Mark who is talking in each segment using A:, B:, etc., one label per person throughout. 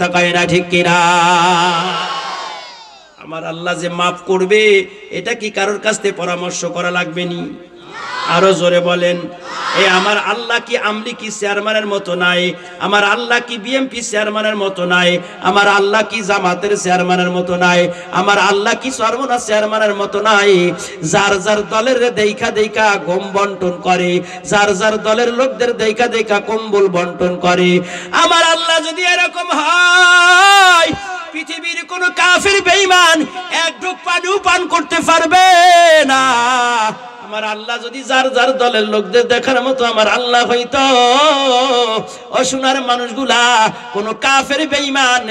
A: তাকায় না, ঠিক কিনা? আমার আল্লাহ যে মাফ করবে এটা কি কারোর কাছ থেকে পরামর্শ করা লাগবে নি? আরো জোরে বলেন। আমার আল্লাহ কি আমলিকি চেয়ারম্যানের মতো নাই? আমার আল্লাহ কি বিএমপি চেয়ারম্যানের মতো নাই? আমার আল্লাহ কি জামাতের চেয়ারম্যানের মতো নাই? আমার আল্লাহ কি সর্বনা চেয়ারম্যানের মতো নাই? যার যার দলের দেখা দেখা গম বন্টন করে, যার যার দলের লোকদের দেখা দেখা কম্বল বন্টন করে। আমার আল্লাহ যদি এরকম হয়, পৃথিবীর কোন কাফির বেঈমান এক ঢোক পানিও পান করতে পারবে না। আমার আল্লাহ যদি যার যার দলের লোকদের দেখার মতো আমার আল্লাহ হইতো, অসুনার মানুষগুলা কোন কাফের বেঈমান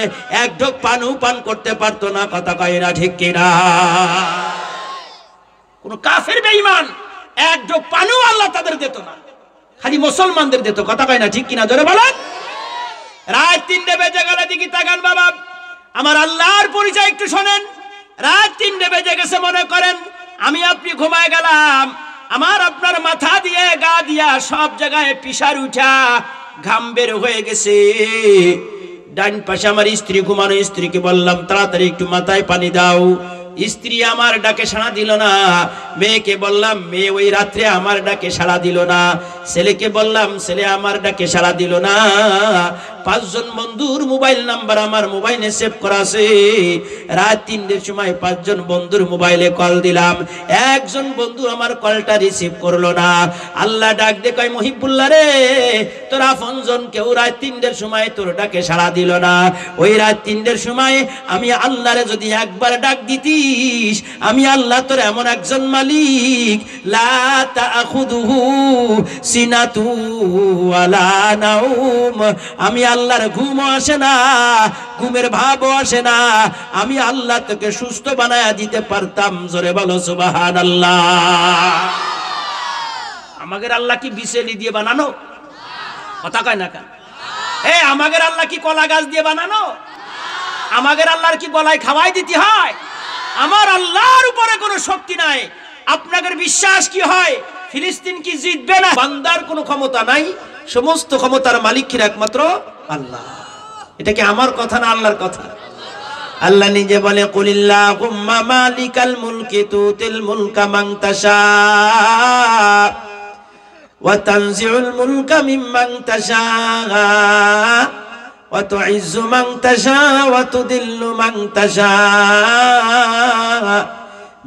A: এক ঢোক পানিও পান করতে পারতো না। কথা কয় না, ঠিক কিনা? কোন কাফের বেঈমান এক ঢোক পানিও আল্লাহ তাদের দিত না, খালি মুসলমানদের দিত। কথা কয় না, ঠিক কিনা? জোরে বলেন। রাত 3টে বেজে গেলে দিকে তাকান বাবা, আমার আল্লাহর পরিচয় একটু শোনেন। রাত 3টে বেজে গেছে, মনে করেন আমি আপনি ঘুমায় গেলাম, আমার আপনার মাথা দিয়ে গা দিয়া সব জায়গায় পিসার উঠা ঘাম বের হয়ে গেছে। ডান পাশে আমার স্ত্রী ঘুমানো, স্ত্রীকে বললাম তাড়াতাড়ি একটু মাথায় পানি দাও। স্ত্রী আমার ডাকে সাড়া দিল না। মেয়েকে বললাম, মেয়ে ওই রাত্রে আমার ডাকে সাড়া দিল না। ছেলেকে বললাম, ছেলে আমার ডাকে সাড়া দিল না। 5 জন বন্ধুর মোবাইল নাম্বার আমার মোবাইলে সেভ করা আছে। রাত 3টের সময় 5 জন বন্ধুর মোবাইলে কল দিলাম, একজন বন্ধু আমার কলটা রিসিভ করলো না। আল্লাহ ডাক দে কয়, মহিবুল্লাহ রে, তোর আপনজন কেউ রাত 3টের সময় তোর ডাকে সাড়া দিল না। ওই রাত 3টের সময় আমি আল্লাহরে যদি একবার ডাক দিতিস, আমি আল্লাহ তোর এমন একজন মালিক, লা তাখুদুহু সিনাতু ওয়ালা নাউম, আমি আল্লাহর ঘুমও আসে না, ঘুমের ভাবও আসে না। আমি আল্লাহ তোকে সুস্থ বানায়া দিতে পারতাম। জোরে বলো সুবহানাল্লাহ। আমাদের আল্লাহ কি বিছেলি দিয়ে বানানো? কথা কয় না কেন? আমাদের আল্লাহ কি কলা গাছ দিয়ে বানানো? আমাদের আল্লাহর কি গলায় খাওয়াই দিতে হয়? আমার আল্লাহর উপরে কোনো শক্তি নাই। আপনাদের বিশ্বাস কি হয় ফিলিস্তিন কি জিতবে না? বান্দার কোনো ক্ষমতা নাই, সমস্ত ক্ষমতার মালিক কি একমাত্র আল্লাহ। এটা কি আমার কথা না আল্লাহর কথা? আল্লাহ নিজে বলে, কুলিল্লাহুম্মা মালিকাল মুলকি তুতিল মুলকা মান তাশা ওয়া তানজিউল মুলকা মিম্মান তাশা ওয়া তুইজ্জু মান তাশা ওয়া তুদিল্লু মান তাশা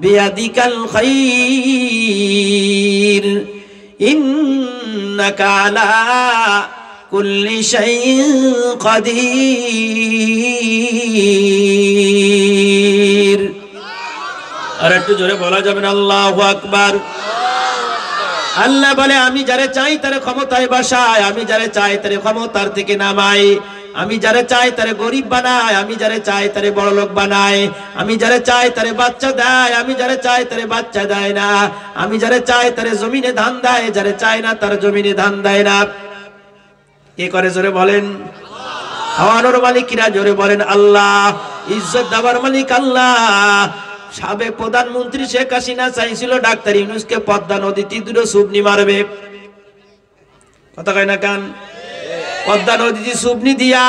A: বিয়াদিকাল খায়র ইন্নাকা আলা কুল্লি শাইইন কাদির। আর একটু জোরে বলা যাবে না আল্লাহু আকবার? আল্লাহ বলে, আমি যারে চাই তারে ক্ষমতায় বসাই, আমি যারে চাই তারে ক্ষমতার থেকে নামাই, আমি যারে চাই তারে গরিব বানাই, আমি যারে চাই তারে বড় লোক বানাই, আমি যারে চাই তারে বাচ্চা দেয়, আমি যারে চাই তারে বাচ্চা দেয় না, আমি যারে চাই তারে জমিনে ধান দেয়, যারে চাই না তার জমিনে ধান দেয় না। কে করে জোরে বলেন? খাওয়ানোর মালিক কিরা? জোরে বলেন আল্লাহ। ইজ্জত দেওয়ার মালিক আল্লাহ। সাবেক প্রধানমন্ত্রী শেখ হাসিনা চাইছিল ডাক্তার ইউনূসকে পদ্মা নদীতে 2 সুবনি মারবে। কথা কয় না কান? পদ্মা নদীতে সুবনি দিয়া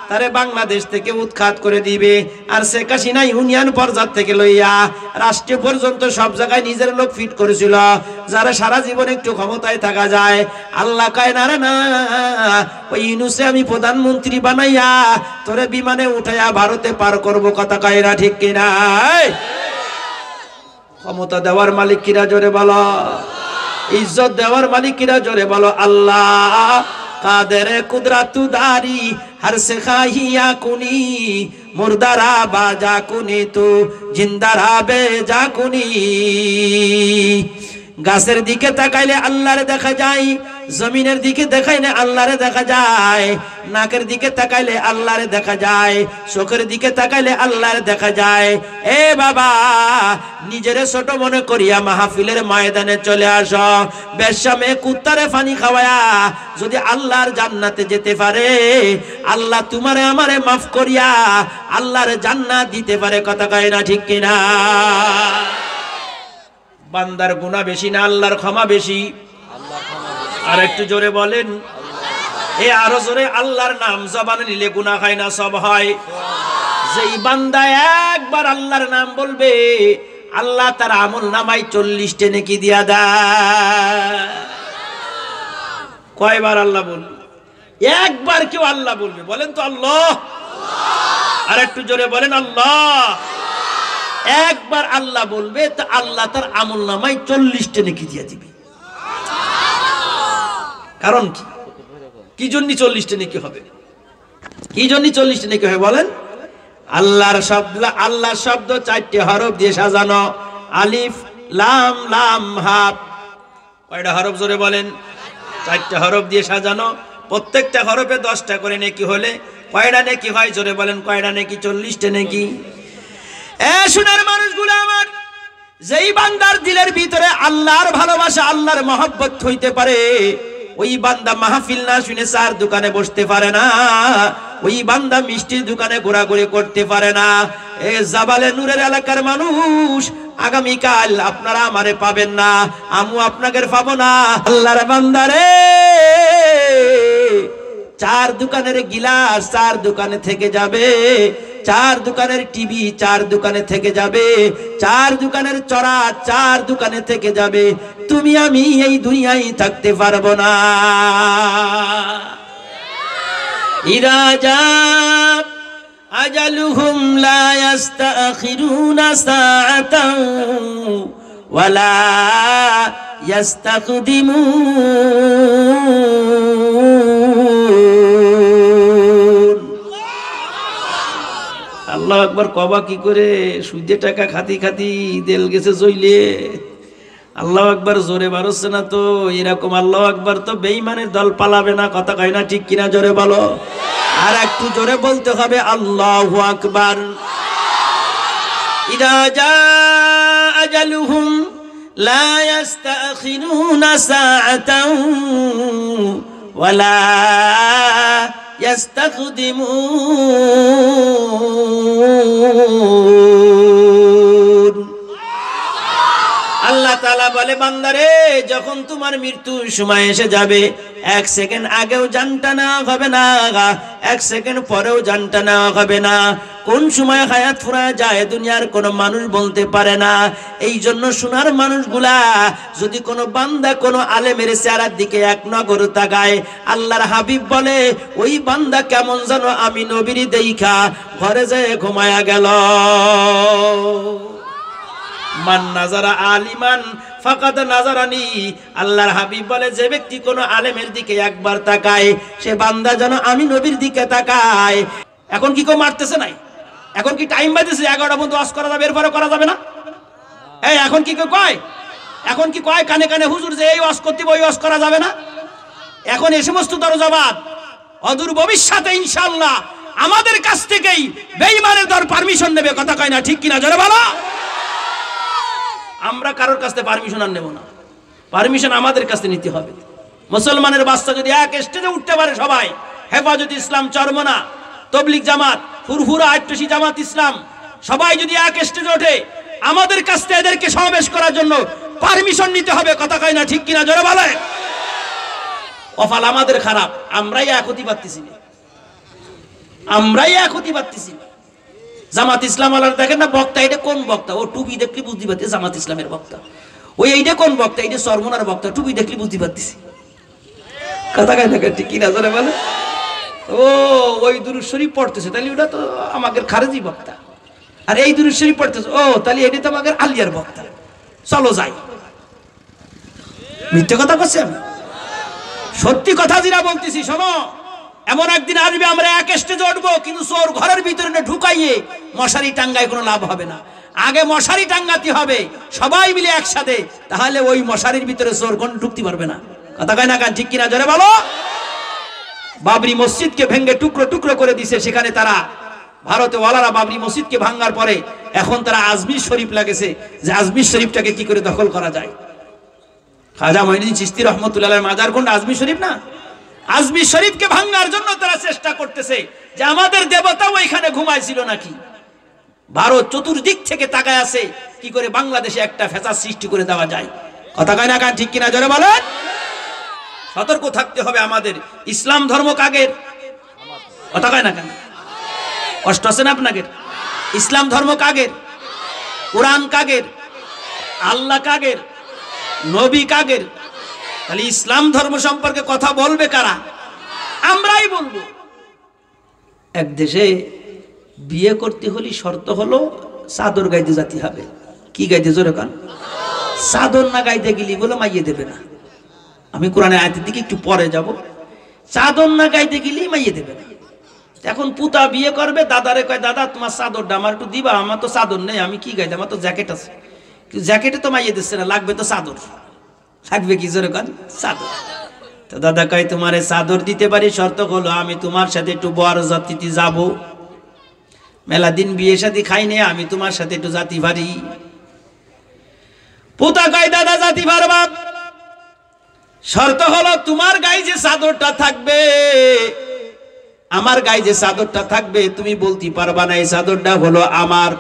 A: তারে বাংলাদেশ থেকে উৎখাত করে দিবে। আর শেখ হাসিনা ইউনিয়ন পর্যায় থেকে লইয়া রাষ্ট্রীয় পর্যন্ত সব জায়গায় নিজের লোক ফিট করেছিল, যারা সারা জীবন একটু ক্ষমতায় থাকা যায়। আল্লাহ কয় না রে না, ওই ইউনূসে আমি প্রধানমন্ত্রী বানাইয়া তোরে বিমানে উঠাইয়া ভারতে পার করব। কথা কয় না, ঠিক কিনা? ক্ষমতা দেওয়ার মালিক কিরা? জোরে বলো। ইজ্জত দেওয়ার মালিক কিরা? জোরে বলো আল্লাহ। কাদের কুদরাতু দারি হর সে খাহিয়া কুনি, মুর্দারা বাজা কুনি তু জিন্দারা বেজা কুনি। গাছের দিকে তাকাইলে আল্লাহরে দেখা যায়, জমিনের দিকে দেখাইলে আল্লাহরে দেখা যায়, নাকের দিকে তাকাইলে আল্লাহরে দেখা যায়, চোখের দিকে তাকাইলে আল্লাহরে দেখা যায়। এ বাবা, নিজেরে ছোট মনে করিয়া মাহফিলের ময়দানে চলে আসো। বেশ্যামে কুত্তারে পানি খাওয়ায়া যদি আল্লাহর জান্নাতে যেতে পারে, আল্লাহ তোমারে আমারে মাফ করিয়া আল্লাহর জান্নাত দিতে পারে। কথা কয় না, ঠিক কিনা? বান্দার গুনাহ বেশি না আল্লাহর ক্ষমা বেশি? আর একটু জোরে বলেন। এই আরো জোরে আল্লাহর নাম জবানে নিলে গুনাহ হয় না সব হয়। যেই বান্দা একবার আল্লাহর নাম বলবে আল্লাহ তার আমল নামায় 40টা নেকি দিয়া দেয়। কয়বার আল্লাহ বলবে? একবার কেউ আল্লাহ বলবে, বলেন তো আল্লাহ। আর একটু জোরে বলেন আল্লাহ। একবার আল্লাহ বলবে তা আল্লাহ তার আমল নামায় 40টা নেকি দিয়া দিবে। কারণ কি? কি জন্য 40টা নেকি হবে? কি জন্য 40টা নেকি হবে বলেন? আল্লাহর শব্দ, আল্লাহ শব্দ 4টে হরফ দিয়ে সাজানো। আলিফ লাম লাম হা। কয়টা হরফ জোরে বলেন? 4টে হরফ দিয়ে সাজানো। প্রত্যেকটা হরফে 10টা করে নেকি হলে কয়টা নেকি হয় জোরে বলেন? কয়টা নেকি? 40টা নেকি। শোনার মানুষগুলো আমার, যেই বান্দার দিলের ভিতরে আল্লাহর ভালোবাসা, আল্লাহর মহব্বত হইতে পারে, ওই বান্দা মাহফিল না শুনে চার দোকানে বসতে পারে না। ওই বান্দা মিষ্টির দোকানে ঘোরাঘুরি করতে পারে না। এ জাবালে নূরের এলাকার মানুষ, আগামীকাল আপনারা আমারে পাবেন না, আমু আপনাদের পাবো না। আল্লাহর বান্দারে, চার দোকানের গিলাস 4 দোকানে থেকে যাবে, 4 দোকানের টিভি 4 দোকানে থেকে যাবে, 4 দোকানের চড়া 4 দোকানে থেকে যাবে। তুমি আমি এই দুনিয়ায় থাকতে পারবো না। ইরাজা আজালুহুম লা ইস্তাখিরুনা সাআতান ওয়ালা ইস্তাকদিমুন। আল্লাহু আকবার কবা কি করে? সুদে টাকা খাতি খাতি দেল গেছে জইলে। আল্লাহু আকবার জোরে বাড়ছে না তো? এরকম আল্লাহু আকবার তো বেঈমানের দল পালাবে না। কথা কয় না ঠিক কিনা? জোরে বলো। আর একটু জোরে বলতে হবে আল্লাহু আকবার। ইদা জা আজালুহুম লা ইস্তাখিরুনা সাআতান ওয়ালা ইস্তাকদিমুন। আল্লাহ তাআলা বলে, বান্দারে যখন তোমার মৃত্যুর সময় এসে যাবে, 1 সেকেন্ড আগেও জানটা নেওয়া হবে না, 1 সেকেন্ড পরেও জানটা নেওয়া হবে না। কোন সময় হায়াত ফুরায় যায় দুনিয়ার কোনো মানুষ বলতে পারে না। এই জন্য সোনার মানুষগুলা, যদি কোনো বান্দা কোনো আলেমের চেহারার দিকে এক নজর তাকায়, আল্লাহর হাবিব বলে ওই বান্দা কেমন যেন আমি নবীর দেইখা ঘরে যেয়ে ঘুমায়া গেল। মান নাজারা আলিমান ফাকাদ নাজারানি। আল্লাহর হাবিব বলে, যে ব্যক্তি কোনো আলেমের দিকে একবার তাকায়, সে বান্দা যেন আমি নবীর দিকে তাকায়। এখন কি কেউ মারতেছে নাই? এখন কি টাইম বাজেছে 11টা পর্যন্ত ওয়াজ করা যাবে, এরপরে করা যাবে না? এই এখন কি কেউ কয়? এখন কি কয় কানে কানে হুজুর যে এই ওয়াজ করতে ওই ওয়াজ করা যাবে না? এখন এই সমস্ত দরজাবাদ অদূর ভবিষ্যতে ইনশাআল্লাহ আমাদের কাছ থেকেই বেঈমানের দর পারমিশন নেবে। কথা কয় না ঠিক কিনা? জোরে বলো। আমরা কারোর কাছ থেকে পারমিশন আর নেব না, পারমিশন আমাদের কাছ থেকে নিতে হবে। মুসলমানের বাচ্চা যদি এক স্টেজে উঠতে পারে, সবাই হেফাজত ইসলাম, চরমনা, তবলিগ জামাত, ফুরফুরা, আট্টসি জামাত ইসলাম, সবাই যদি এক স্টেজে ওঠে, আমাদের কাছ থেকে এদেরকে সমাবেশ করার জন্য পারমিশন নিতে হবে। কথা কয় না ঠিক কিনা? জোরে বলে। কপাল আমাদের খারাপ, আমরাই এক হতে পারতেছি না, আমরাই এক হতে পারতেছি না। জামাত ইসলাম আলার দেখেন না বক্তা, এটা কোন বক্তা? ও টুপি দেখলে বুঝতে পারছি জামাত ইসলামের বক্তা। ওই এইটা কোন বক্তা? এইটা সরমনার বক্তা, টুপি দেখলে বুঝতে পারতেছি। কথা কয় না ঠিক কিনা? জোরে বলে। ও ওই দুরূদ শরীফ পড়তেছে, তাহলে ওটা তো আমাদের খারেজি বক্তা। আর এই দুরূদ শরীফ পড়তেছে, ও তাহলে এটা তো আমাদের আলিয়ার বক্তা। চলো যাই। মিথ্যে কথা বলছি আমি? সত্যি কথা যেটা বলতেছি শোনো। এমন একদিন আসবে আমরা এক স্টেজে উঠবো, কিন্তু চোর ঘরের ভিতরে ঢুকাইয়ে মশারি টাঙ্গায় কোনো লাভ হবে না। আগে মশারি টাঙ্গাতে হবে সবাই মিলে একসাথে, তাহলে ওই মশারির ভিতরে চোর কোন ঢুকতে পারবে না। কথা কয় না কান ঠিক কিনা? জোরে বলো। বাবরি মসজিদকে ভেঙে টুকরো টুকরো করে দিছে। সেখানে তারা ভারতে ওয়ালারা বাবরি মসজিদকে ভাঙার পরে এখন তারা আজমির শরীফ লাগেছে যে আজমির শরীফটাকে কি করে দখল করা যায়। খাজা মঈনুদ্দিন চিশতি রহমতুল্লাহ আলাইহির মাজার কোনটা? আজমির শরীফ না? আজমির শরীফকে ভাঙার জন্য তারা চেষ্টা করতেছে যে আমাদের দেবতাও এখানে ঘুমাইছিল নাকি। ভারত চতুর্দিক থেকে তাকায় আছে কি করে বাংলাদেশে একটা ফ্যাসাদ সৃষ্টি করে দেওয়া যায়। কথা কয় না কান ঠিক কিনা? জোরে বলেন। সতর্ক থাকতে হবে আমাদের। ইসলাম ধর্ম কাগের? কথা কয় না কেন? কষ্ট আছে না আপনাদের? ইসলাম ধর্ম কাগের? কোরআন কাগের? আল্লাহ কাগের? নবী কাগের? তাহলে ইসলাম ধর্ম সম্পর্কে কথা বলবে কারা? আমরাই বলবো। এক দেশে বিয়ে করতে হলে শর্ত হলো চাদর গাইতে যেতে হবে। কি গাইতে? জোরে কান। চাদর না গাইতে গেলি বলে মাইয়ে দেবে না। আমি কোরআনের আয়াতের দিকে একটু পরে যাব। চাদর না গাইতে গেলি মাইয়ে দেবে না। এখন পুতা বিয়ে করবে, দাদারে কয় দাদা তোমার চাদরটা আমার একটু দিবা, আমার তো চাদর নেই, আমি কি গাইতে, আমার তো জ্যাকেট আছে। জ্যাকেটে তো মাইয়ে দিচ্ছে না, লাগবে তো চাদর। লাগবে কি? জোরে কান। চাদর। তো দাদা কয় তোমারে চাদর দিতে পারি, শর্ত হলো আমি তোমার সাথে একটু বরযাত্রীতে যাব। মেলা দিন বিয়ে শাদী খাইনি, আমি তোমার সাথে একটু যাতি পারি। পুতা কয় দাদা যাতি পারবা, শর্ত হলো তোমার গায়ে যে চাদরটা থাকবে, আমার গায়ে যে চাদরটা থাকবে, তুমি বলতে পারবা না এই চাদরটা হলো আমার।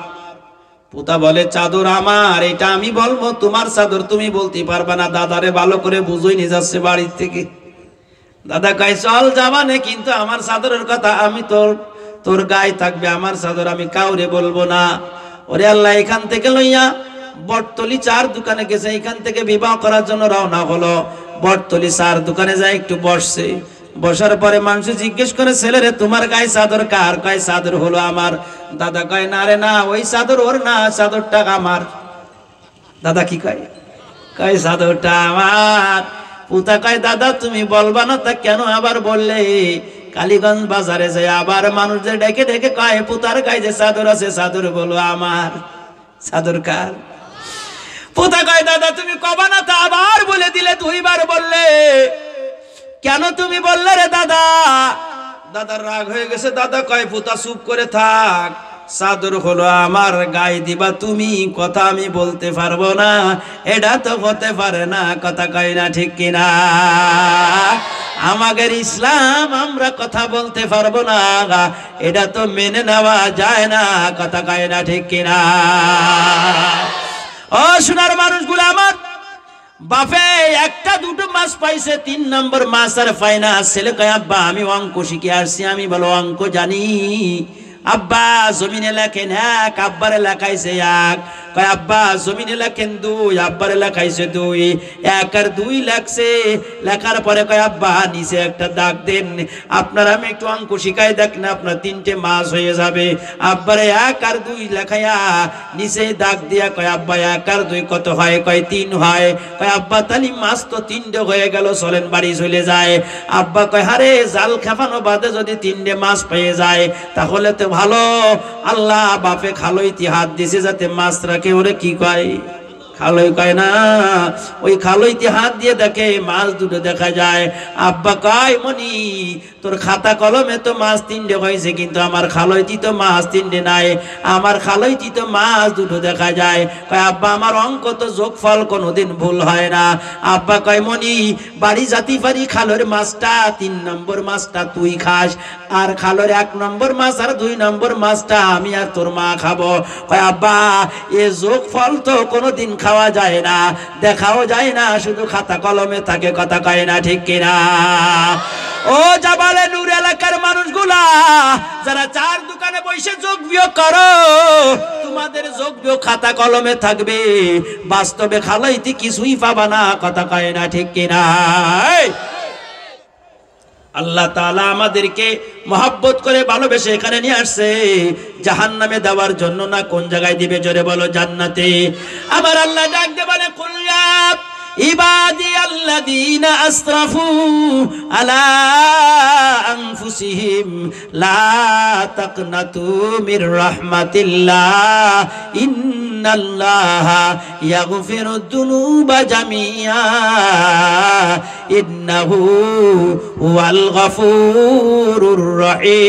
A: পুতা বলে চাদর আমার, এটা আমি বলবো তোমার চাদর, তুমি বলতে পারবা না। দাদারে ভালো করে বুঝই নিয়ে যাচ্ছে বাড়ির থেকে। দাদা কয় চল যাবানে, কিন্তু আমার চাদরের কথা আমি তোর গায়ে থাকবে, আমার চাদর আমি কাউরে বলবো না। ওরে আল্লাহ, এখান থেকে লইয়া বটতলি চার দোকানে গেছে, এখান থেকে বিবাহ করার জন্য রওনা হলো। বটতলি চার দোকানে যায় একটু বসছে। বসার পরে মানুষ জিজ্ঞেস করে ছেলেরে তোমার গায়ে চাদর কার? কয় চাদর হলো আমার। দাদা কয় না রে না, ওই চাদর ওর না, চাদরটা আমার। দাদা কি কয়? কয় চাদরটা আমার। পুতা কয় দাদা তুমি বলবা না, তা কেন আবার বললে? কালীগঞ্জ বাজারে যায় আবার মানুষদের ডেকে ডেকে কয় পুতার গায়ে যে চাদর আছে, চাদর বলো আমার। চাদর কার? পুতা কয় দাদা তুমি কবা না, তা আবার বলে দিলে, দুইবার বললে, কেন তুমি বললে রে দাদা? দাদার রাগ হয়ে গেছে। দাদা কয় পুতা চুপ করে থাক, চাদর হলো আমার, গায়ে দিবা তুমি, কথা আমি বলতে পারবো না, এটা তো হতে পারে না। কথা কয় না ঠিক কিনা? আমাদের ইসলাম, আমরা কথা বলতে পারবো না, এটা তো মেনে নেওয়া যায় না। কথা কয় না ঠিক কিনা? ও সোনার মানুষগুলো আমার, বাপে একটা দুটো মাছ পাইছে, 3 নম্বর মাছ আর পায় না। ছেলে কয় আব্বা আমি অঙ্ক শিখে আসছি। আমি বলো অঙ্ক জানি। আব্বা জমিনে লেখেন এক, আব্বারে লেখাইছে এক। কয় আব্বা জমিনে লেখেন 2, আব্বারে লেখাইছে 2। 1 আর 2 লেখছে। লেখার পরে কয় আব্বা নিচে একটা দাগ দেন। আপনার আমি একটু অঙ্ক শিখাই দেখ না, আপনার 3টে মাছ হয়ে যাবে। আব্বারে 1 আর 2 লেখাইয়া নিচে দাগ দিয়া কয় আব্বা 1 আর 2 কত হয়? কয় 3 হয়। কয় আব্বা তালি মাছ তো 3টে হয়ে গেল, চলেন বাড়ি চলে যায়। আব্বা কয় হারে জাল খেপানো বাদে যদি 3টে মাছ পেয়ে যায় তাহলে তো ভালো। আল্লাহ বাপে খালইতে হাত দিছে যাতে মাছ রাখে। ওরে কি কয়? খালই কয় না, ওই খালইতে হাত দিয়ে দেখে মাছ দুটো দেখা যায়। আব্বা কয় মনি তোর খাতা কলমে তো মাছ 3টে হয়েছে, কিন্তু আমার খালইতে তো মাছ 3টে নাই, আমার খালইতে তো মাছ দুটো দেখা যায়। কয় আব্বা আমার অঙ্ক তো যোগফল কোনোদিন ভুল হয় না। আব্বা কয় মনি বাড়ি জাতি পারি খালের মাছটা, 3 নম্বর মাছটা তুই খাস, আর খালের 1 নম্বর মাছ আর 2 নম্বর মাছটা আমি আর তোর মা খাবো। কয় আব্বা এ যোগফল তো কোনোদিন খাওয়া যায় না, দেখাও যায় না, শুধু খাতা কলমে থাকে। কথা কয় না ঠিক কিনা? ও জাবালে নূর এলাকার মানুষগুলা, যারা চার দোকানে বসে যোগ বিয়োগ করো, তোমাদের যোগ বিয়োগ খাতা কলমে থাকবে, বাস্তবে খালাইতে কিছুই পাবা না। কথা কয় না ঠিক কিনা? আল্লাহ তাআলা আমাদেরকে মহব্বত করে ভালোবেসে এখানে নিয়ে আসছে জাহান্নামে দেওয়ার জন্য না। কোন জায়গায় দিবে? জোরে বলো জান্নাতে। আবার আল্লাহ ডাক দিয়ে বলে কুল ইয়া ইবাদি আল্লাযীনা আসরাফু আলা আনফুসিহিম লা তাকনাতু মির রাহমাতিল্লাহ ইন্নাল্লাহা ইয়াগফিরুদ দুনুবা জামিআ ইন্নাহু হুয়াল গফুরুর রহিম।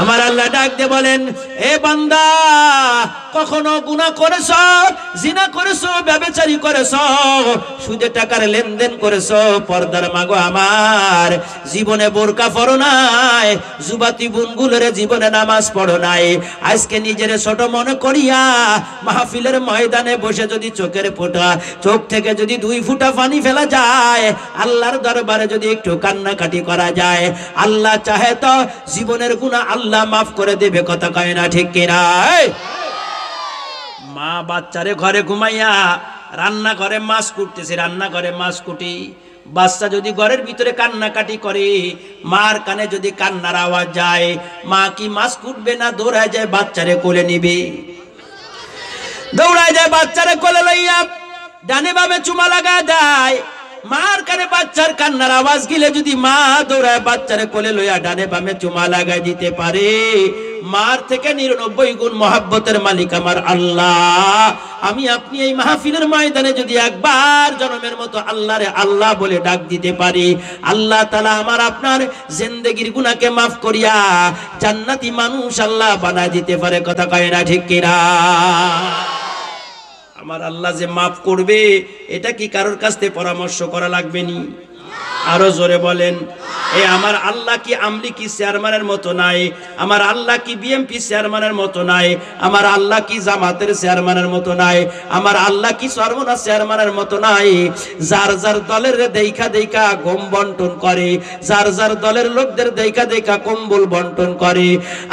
A: আমার আল্লাহ ডাক দিয়ে বলেন এ বান্দা কখনো গুনাহ করেছো, জিনা করেছো, ব্যভিচারী করেছো, সুদে টাকার লেনদেন করেছো, পর্দার মাগো আমার, জীবনে বোরকা পরো নাই, যুবতী বোনগুলোর জীবনে নামাজ পড়ো নাই, আজকে নিজের ছোট মনে করিয়া মাহফিলের ময়দানে বসে যদি চোখের ফোঁটা, চোখ থেকে যদি 2 ফোঁটা পানি ফেলা যায়, আল্লাহর দরবারে যদি একটু কান্নাকাটি করা যায়, আল্লাহ চাহে তো জীবনের গুনাহ আল্লাহ মাফ করে দেবে। কথা কয় না ঠিক কিনা? মা বাচ্চারে ঘরে ঘুমাইয়া রান্না করে মাছ কুটতেছে, রান্না করে মাছ কুটি, বাচ্চা যদি ঘরের ভিতরে কান্নাকাটি করে, মার কানে যদি কান্নার আওয়াজ যায়, মা কি মাছ কুটবে না দৌড়ায় যায় বাচ্চারে কোলে নিবে? দৌড়ায় যায় বাচ্চারে কোলে লইয়া ডানে বামে চুমা লাগা দেয়। মার কানে বাচ্চার কান্নার আওয়াজ গিলে যদি মা দৌড়ায় বাচ্চারে কোলে লইয়া ডানে বামে চুমা লাগাই দিতে পারে, মার থেকে 99 গুণ মহব্বতের মালিক আমার আল্লাহ। আমি আপনি এই মাহফিলের ময়দানে যদি একবার জনমের মতো আল্লাহরে আল্লাহ বলে ডাক দিতে পারি, আল্লাহ তাআলা আমার আপনার জিন্দেগির গুনাহকে মাফ করিয়া জান্নাতি মানুষ আল্লাহ বানায় দিতে পারে। কথা কয় না ঠিক কিনা? আমার আল্লাহ যে মাফ করবে, এটা কি কারোর কাছ থেকে পরামর্শ করা লাগবে নি? আরো জোরে বলেন। আমার আল্লাহ কি আমলিকি চেয়ারম্যানের মতো নাই? আমার আল্লাহ কি বিএমপি চেয়ারম্যানের মতো নাই? আমার আল্লাহ কি জামাতের চেয়ারম্যানের মতো নাই? আমার আল্লাহ কি সর্বনা চেয়ারম্যানের মতো নাই? যার যার দলের দেখা দেখা গম বন্টন করে, যার যার দলের লোকদের দেখা দেখা কম্বল বন্টন করে।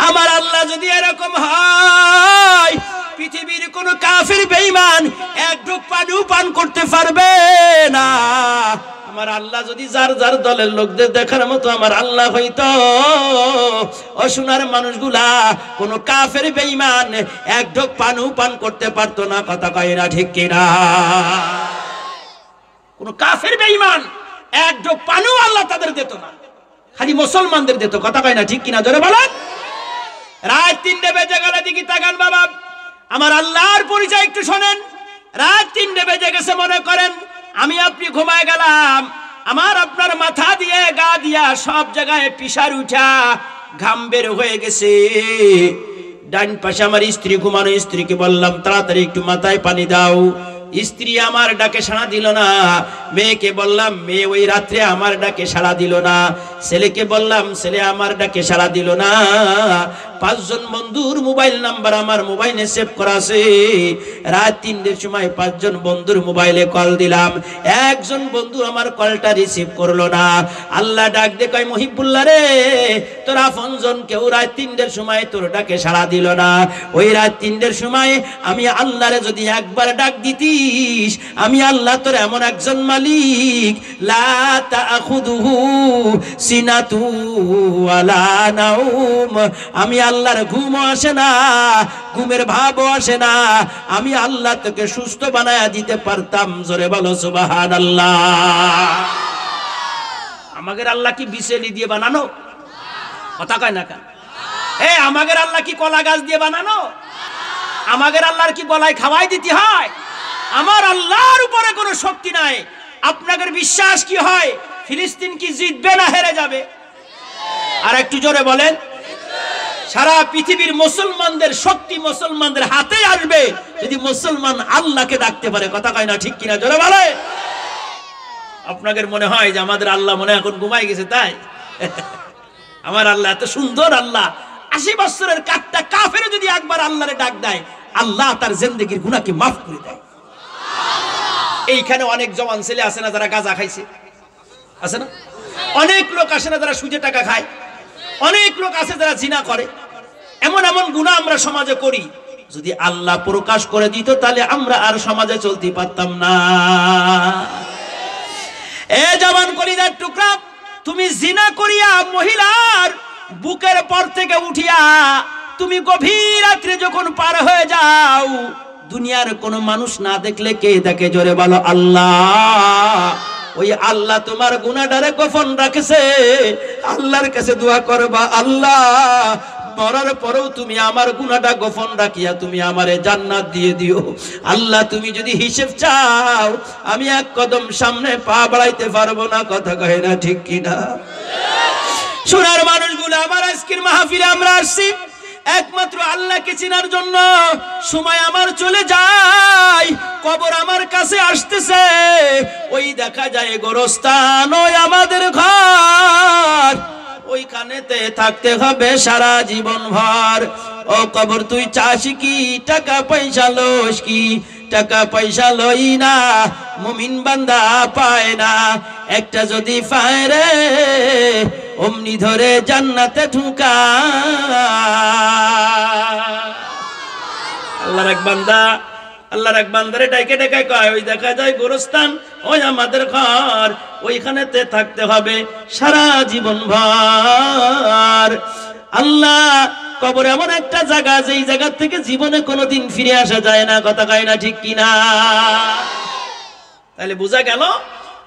A: আমার আল্লাহ যদি এরকম হয়, পৃথিবীর কোন কাফির বেঈমান এক ঢোক পানিও পান করতে পারবে না। আমার আল্লাহ যদি যার যার দলের লোকদের দেখার মতো আমার আল্লাহ হইতো, অসুনার মানুষগুলা কোন কাফের বেঈমান এক ঢোক পানিও পান করতে পারতো না। কথা কয় না ঠিক কিনা? কোন কাফের বেঈমান এক ঢোক পানিও আল্লাহ তাদের দিত না, খালি মুসলমানদের দিত। কথা কয় না ঠিক কিনা? জোরে বলেন। রাত 3টে বেজে গেলে দিকে তাকান বাবা, আমার আল্লাহর পরিচয় একটু শোনেন। রাত 3টে বেজে গেছে, মনে করেন আমি আপনি ঘুমায় গেলাম, আমার আপনার মাথা দিয়ে গা দিয়া সব জায়গায় পিসার উঠা ঘাম বের হয়ে গেছে। ডান পাশে আমার স্ত্রী ঘুমানো, স্ত্রীকে বললাম তাড়াতাড়ি একটু মাথায় পানি দাও। স্ত্রী আমার ডাকে সাড়া দিল না। মেয়েকে বললাম, মেয়ে ওই রাত্রে আমার ডাকে সাড়া দিল না। ছেলেকে বললাম, ছেলে আমার ডাকে সাড়া দিল না। 5 জন বন্ধুর মোবাইল নাম্বার আমার মোবাইলে সেভ করা আছে। রাত 3টের সময় 5 জন বন্ধুর মোবাইলে কল দিলাম, একজন বন্ধু আমার কলটা রিসিভ করলো না। আল্লাহ ডাক দে কয়, মহিবুল্লাহ রে, তোর আপনজন কেউ রাত 3টের সময় তোর ডাকে সাড়া দিল না। ওই রাত 3টের সময় আমি আল্লাহরে যদি একবার ডাক দিতিস, আমি আল্লাহ তোর এমন একজন মালিক, লা তাখুদুহু সিনাতু ওয়ালা নাউম, আমি আল্লাহর ঘুমও আসে না, ঘুমের ভাবও আসে না, আমি আল্লাহ তোকে সুস্থ বানায়া দিতে পারতাম। জোরে বলো সুবহানাল্লাহ। আমাদের আল্লাহ কি বিচেলি দিয়ে বানানো? কথা কয় না কেন? আমাদের আল্লাহ কি কলা গাছ দিয়ে বানানো? আমাদের আল্লাহর কি গলায় খাওয়াই দিতে হয়? আমার আল্লাহর উপরে কোনো শক্তি নাই। আপনাদের বিশ্বাস কি হয়, ফিলিস্তিন কি জিতবে না হেরে যাবে? আর একটু জোরে বলেন। সারা পৃথিবীর মুসলমানদের শক্তি মুসলমানদের হাতে আসবে যদি মুসলমান আল্লাহকে ডাকতে পারে। কথা কয় না ঠিক কিনা? জোরে বলে। আপনাদের মনে হয় যে আমাদের আল্লাহ মনে এখন ঘুমাই গেছে তাই? আমার আল্লাহ এত সুন্দর আল্লাহ, 80 বছরের কাটটা কাফের যদি একবার আল্লাহরে ডাক দেয়, আল্লাহ তার জিন্দেগির গুনাহকে মাফ করে দেয়। এইখানে অনেক জওয়ান ছেলে আছে না যারা গাঁজা খাইছে, আছে না? অনেক লোক আসে না যারা সুদে টাকা খায়, অনেক লোক আছে যারা জিনা করে। এমন এমন গুনাহ আমরা সমাজে করি, যদি আল্লাহ প্রকাশ করে দিত তাহলে আমরা আর সমাজে চলতে পারতাম না। এ জওয়ান কলিজার টুকরা, তুমি জিনা করিয়া মহিলার বুকের পর থেকে উঠিয়া তুমি গভীর রাত্রে যখন পার হয়ে যাও, দুনিয়ার কোনো মানুষ না দেখলে কে দেখে? জোরে বলো আল্লাহ। ওই আল্লাহ তোমার গুনাহটারে গোপন রাখছে। আল্লাহর কাছে দোয়া করবা, আল্লাহ মরার পরেও তুমি আমার গুনাহটা গোপন রাখিয়া তুমি আমারে জান্নাত দিয়ে দিও। আল্লাহ তুমি যদি হিসেব চাও, আমি এক কদম সামনে পা বাড়াইতে পারবো না। কথা কয় না ঠিক কিনা? সোনার মানুষগুলো, আমার আজকের মাহফিলে আমরা আসছি একমাত্র আল্লাহকে চেনার জন্য সময় আমার চলে যায়, কবর আমার কাছে আসতেছে, ওই দেখা যায় গোরস্থান, ওই আমাদের ঘর, ওইখানেতে থাকতে হবে সারা জীবন ভর। ও কবর তুই চাস কি, টাকা পয়সা লোস কি? টাকা পয়সা লই না, মুমিন বান্দা পায় না, একটা যদি পায় রে অমনি ধরে জান্নাতে ঢুকা। আল্লাহর এক বান্দারে ডাইকে ডাইকে কয়, ওই দেখা যায় গোরস্থান, ওই আমাদের ঘর, ওইখানেতে থাকতে হবে সারা জীবন ভর। আল্লাহ, কবর এমন একটা জায়গা, যেই জায়গা থেকে জীবনে কোনোদিন ফিরে আসা যায় না, কথা কয় না ঠিক কিনা? তাহলে বোঝা গেল,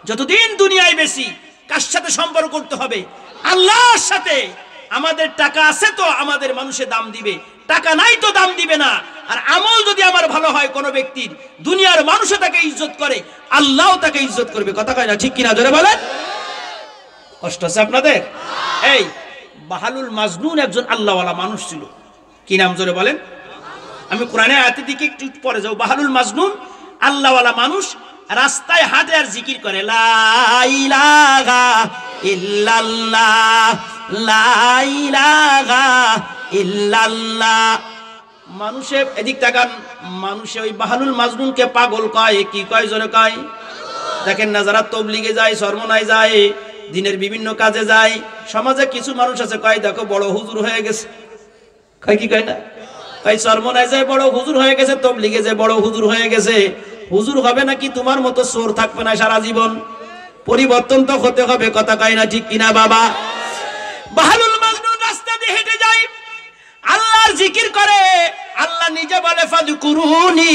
A: যতদিন দুনিয়ায় বেশি কার সাথে সম্পর্ক করতে হবে? আল্লাহর সাথে। আমাদের টাকা আছে তো আমাদের মানুষে দাম দিবে, টাকা নাই তো দাম দিবে না। আর আমল যদি আমার ভালো হয় কোনো ব্যক্তির, দুনিয়ার মানুষও তাকে ইজ্জত করে, আল্লাহও তাকে ইজ্জত করবে, কথা কয় না ঠিক কিনা? জোরে বলেন। কষ্ট আছে আপনাদের? এই বাহালুল মাজনুন একজন আল্লাহওয়ালা মানুষ ছিল, কি নাম জোরে বলেন? আমি কোরআনের আয়াতের দিকে একটু পরে যাও। বাহালুল মাজনুন আল্লাহওয়ালা মানুষ, রাস্তায় হাঁটে আর জিকির করে, লা ইলাহা ইল্লাল্লাহ, লা ইলাহা ইল্লাল্লাহ। মানুষে এদিক তাকান, মানুষে ওই বাহালুল মাজনুনকে পাগল কয়। কি কয়? জোরে কয়। দেখেন না, যারা তবলিগে যায়, সরমনায় যায়, দিনের বিভিন্ন কাজে যায়, সমাজে কিছু মানুষ আছে কয় দেখো বড় হুজুর হয়ে গেছে, কয় কি কয় না, কয় সরমনায় যায় বড় হুজুর হয়ে গেছে, তবলিগে যায় বড় হুজুর হয়ে গেছে। হুজুর হবে নাকি তোমার মতো চোর থাকবে না সারা জীবন, পরিবর্তন তো হতে হবে, কথা কয় না ঠিক কিনা বাবা? বাহালুল মাজনুন রাস্তা দিয়ে হেঁটে যায়, আল্লাহর জিকির করে। আল্লাহ নিজে বলে, ফাযকুরুনি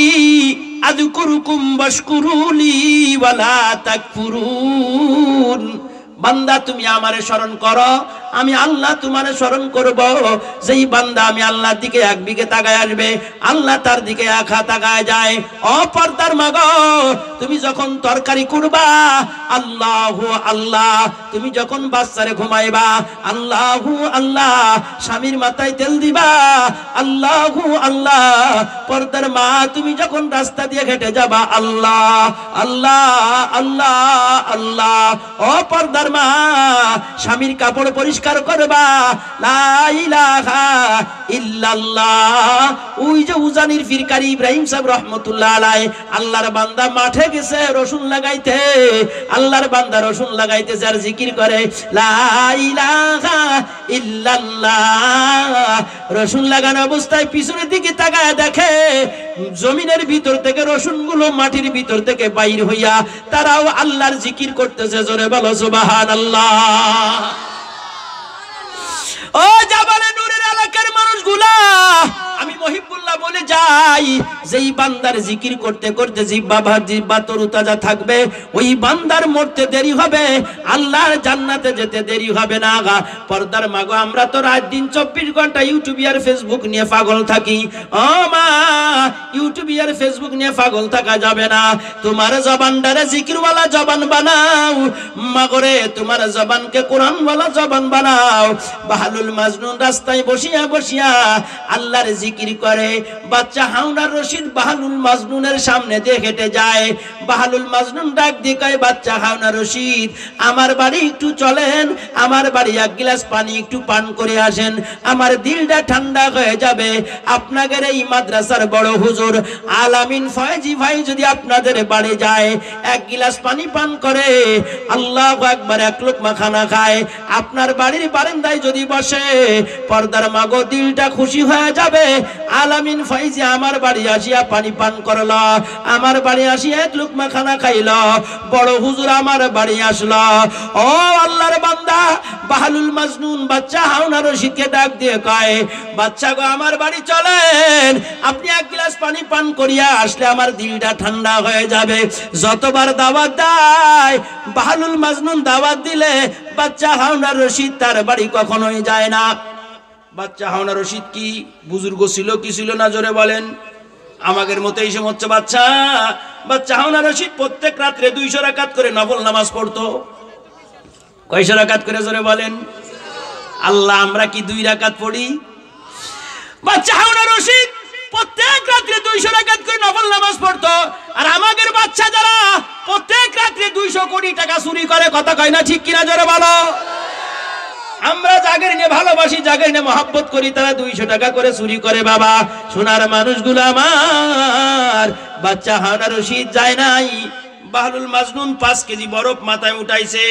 A: আযকুরুকুম ওয়াশকুরুলি ওয়ালা তাকফুরুন। বান্দা তুমি আমারে স্মরণ করো, আমি আল্লাহ তোমারে স্মরণ করব। যেই বান্দা আমি আল্লাহর দিকে এক দিকে তাকায় আসবে, আল্লাহ তার দিকে এক হাত তাকায় যায়। অপর্দার মাগো, তুমি যখন তরকারি করবা আল্লাহু আল্লাহ, তুমি যখন বাচ্চারে ঘুমাইবা আল্লাহু আল্লাহ, স্বামীর মাথায় তেল দিবা আল্লাহু আল্লাহ, পর্দার মা তুমি যখন রাস্তা দিয়ে হেঁটে যাবা আল্লাহ আল্লাহ আল্লাহ আল্লাহ। অপর্দার মা স্বামীর কাপড় পরিষ্কার করবা লা ইলাহা ইল্লাল্লাহ। ওই যে উজানির ফিরকারি ইব্রাহিম সাহেব রহমতুল্লাহ আলাইহি, আল্লাহর বান্দা মাঠে গেছে রসুন লাগাইতে, আল্লাহর বান্দা রসুন লাগাইতেছে আর জিকির করে লা ইলাহা ইল্লাল্লাহ। রসুন লাগানো অবস্থায় পিছনের দিকে তাকায় দেখে জমিনের ভিতর থেকে রসুন গুলো মাটির ভিতর থেকে বাইর হইয়া তারাও আল্লাহর জিকির করতেছে। জোরে বলো সুবহানাল্লাহ। ও জাবালে নূরের এলাকার মানুষগুলা, আমি মহিবুল্লাহ বলে যাই, যেই বান্দার জিকির করতে করতে জিহ্বা তরুতাজা থাকবে, ওই বান্দার মরতে দেরি হবে, আল্লাহর জান্নাতে যেতে দেরি হবে না। পর্দার মাগো, আমরা তো রাত দিন 24 ঘন্টা ইউটিউব আর ফেসবুক নিয়ে পাগল থাকি। ও মা, ইউটিউব আর ফেসবুক নিয়ে পাগল থাকা যাবে না। তোমার জবানটারে জিকিরওয়ালা জবান বানাও মাগরে, তোমার জবানকে কোরআনওয়ালা জবান বানাও। বাহালুল মাজনুন রাস্তায় বসিয়া বসিয়া আল্লাহর জিকির করে। বাচ্চা হারুনুর রশিদ বাহালুল মাজনুনের সামনে দিয়ে হেঁটে যায়। বাহালুল মাজনুন ডাক দিয়ে কয়, বাচ্চা হারুনুর রশিদ, আমার বাড়ি একটু চলেন, আমার বাড়ি এক গ্লাস পানি একটু পান করে আসেন, আমার দিলটা ঠান্ডা হয়ে যাবে। আপনাদের এই মাদ্রাসার বড় হুজুর আলামিন ফয়জি ভাই যদি আপনাদের বাড়ি যায়, এক গ্লাস পানি পান করে, আল্লাহু আকবার, এক লোকমা খানা খায়, আপনার বাড়ির বারান্দায় যদি বসে, পর্দার মাগো দিলটা খুশি হয়ে যাবে। আলামিন ফয়জি আমার বাড়ি আসিয়া পানি পান করল, আমার বাড়ি আসিয়া এক লোকমা খানা খাইল, বড় হুজুর আমার বাড়ি আসলো। ও আল্লাহর বান্দা বাহালুল মাজনুন বাচ্চা হারুনুর রশিদকে ডাক দিয়ে কয়, বাচ্চা গো, আমার বাড়ি চলেন, আপনি এক গ্লাস পানি পান করিয়া আসলে আমার দিলটা ঠান্ডা হয়ে যাবে। যতবার দাওয়াত দেয় বাহালুল মাজনুন দাওয়াত দিলে বাচ্চা হারুনুর রশিদ তার বাড়ি কখনোই যায় না। বাচ্চা হারুনুর রশিদ কি বুজুর্গ ছিল কি ছিল না? জোরে বলেন। আমাদের মতো এই সময় হচ্ছে বাচ্চা হারুনুর রশিদ প্রত্যেক রাত্রে 200 রাকাত করে নফল নামাজ পড়তো। কয়শো রাকাত করে? জোরে বলেন। আল্লাহ, আমরা কি 2 রাকাত পড়ি? বাচ্চা হারুন রশিদ প্রত্যেক রাত্রে 200 রাকাত করে নফল নামাজ পড়তো, আর আমাদের বাচ্চা যারা প্রত্যেক রাত্রে 200 কোটি টাকা চুরি করে, কথা কয় না ঠিক কিনা জোরে বলো। আমরা জাগের নিয়ে ভালোবাসি, জাগের নিয়ে মহব্বত করি, তারা 200 টাকা করে চুরি করে। বাবা সোনার মানুষগুলো আমার, বাচ্চা হারুন রশিদ যায় নাই, বাহলুল মাজনুন 5 কেজি বরফ মাথায় উঠাইছে,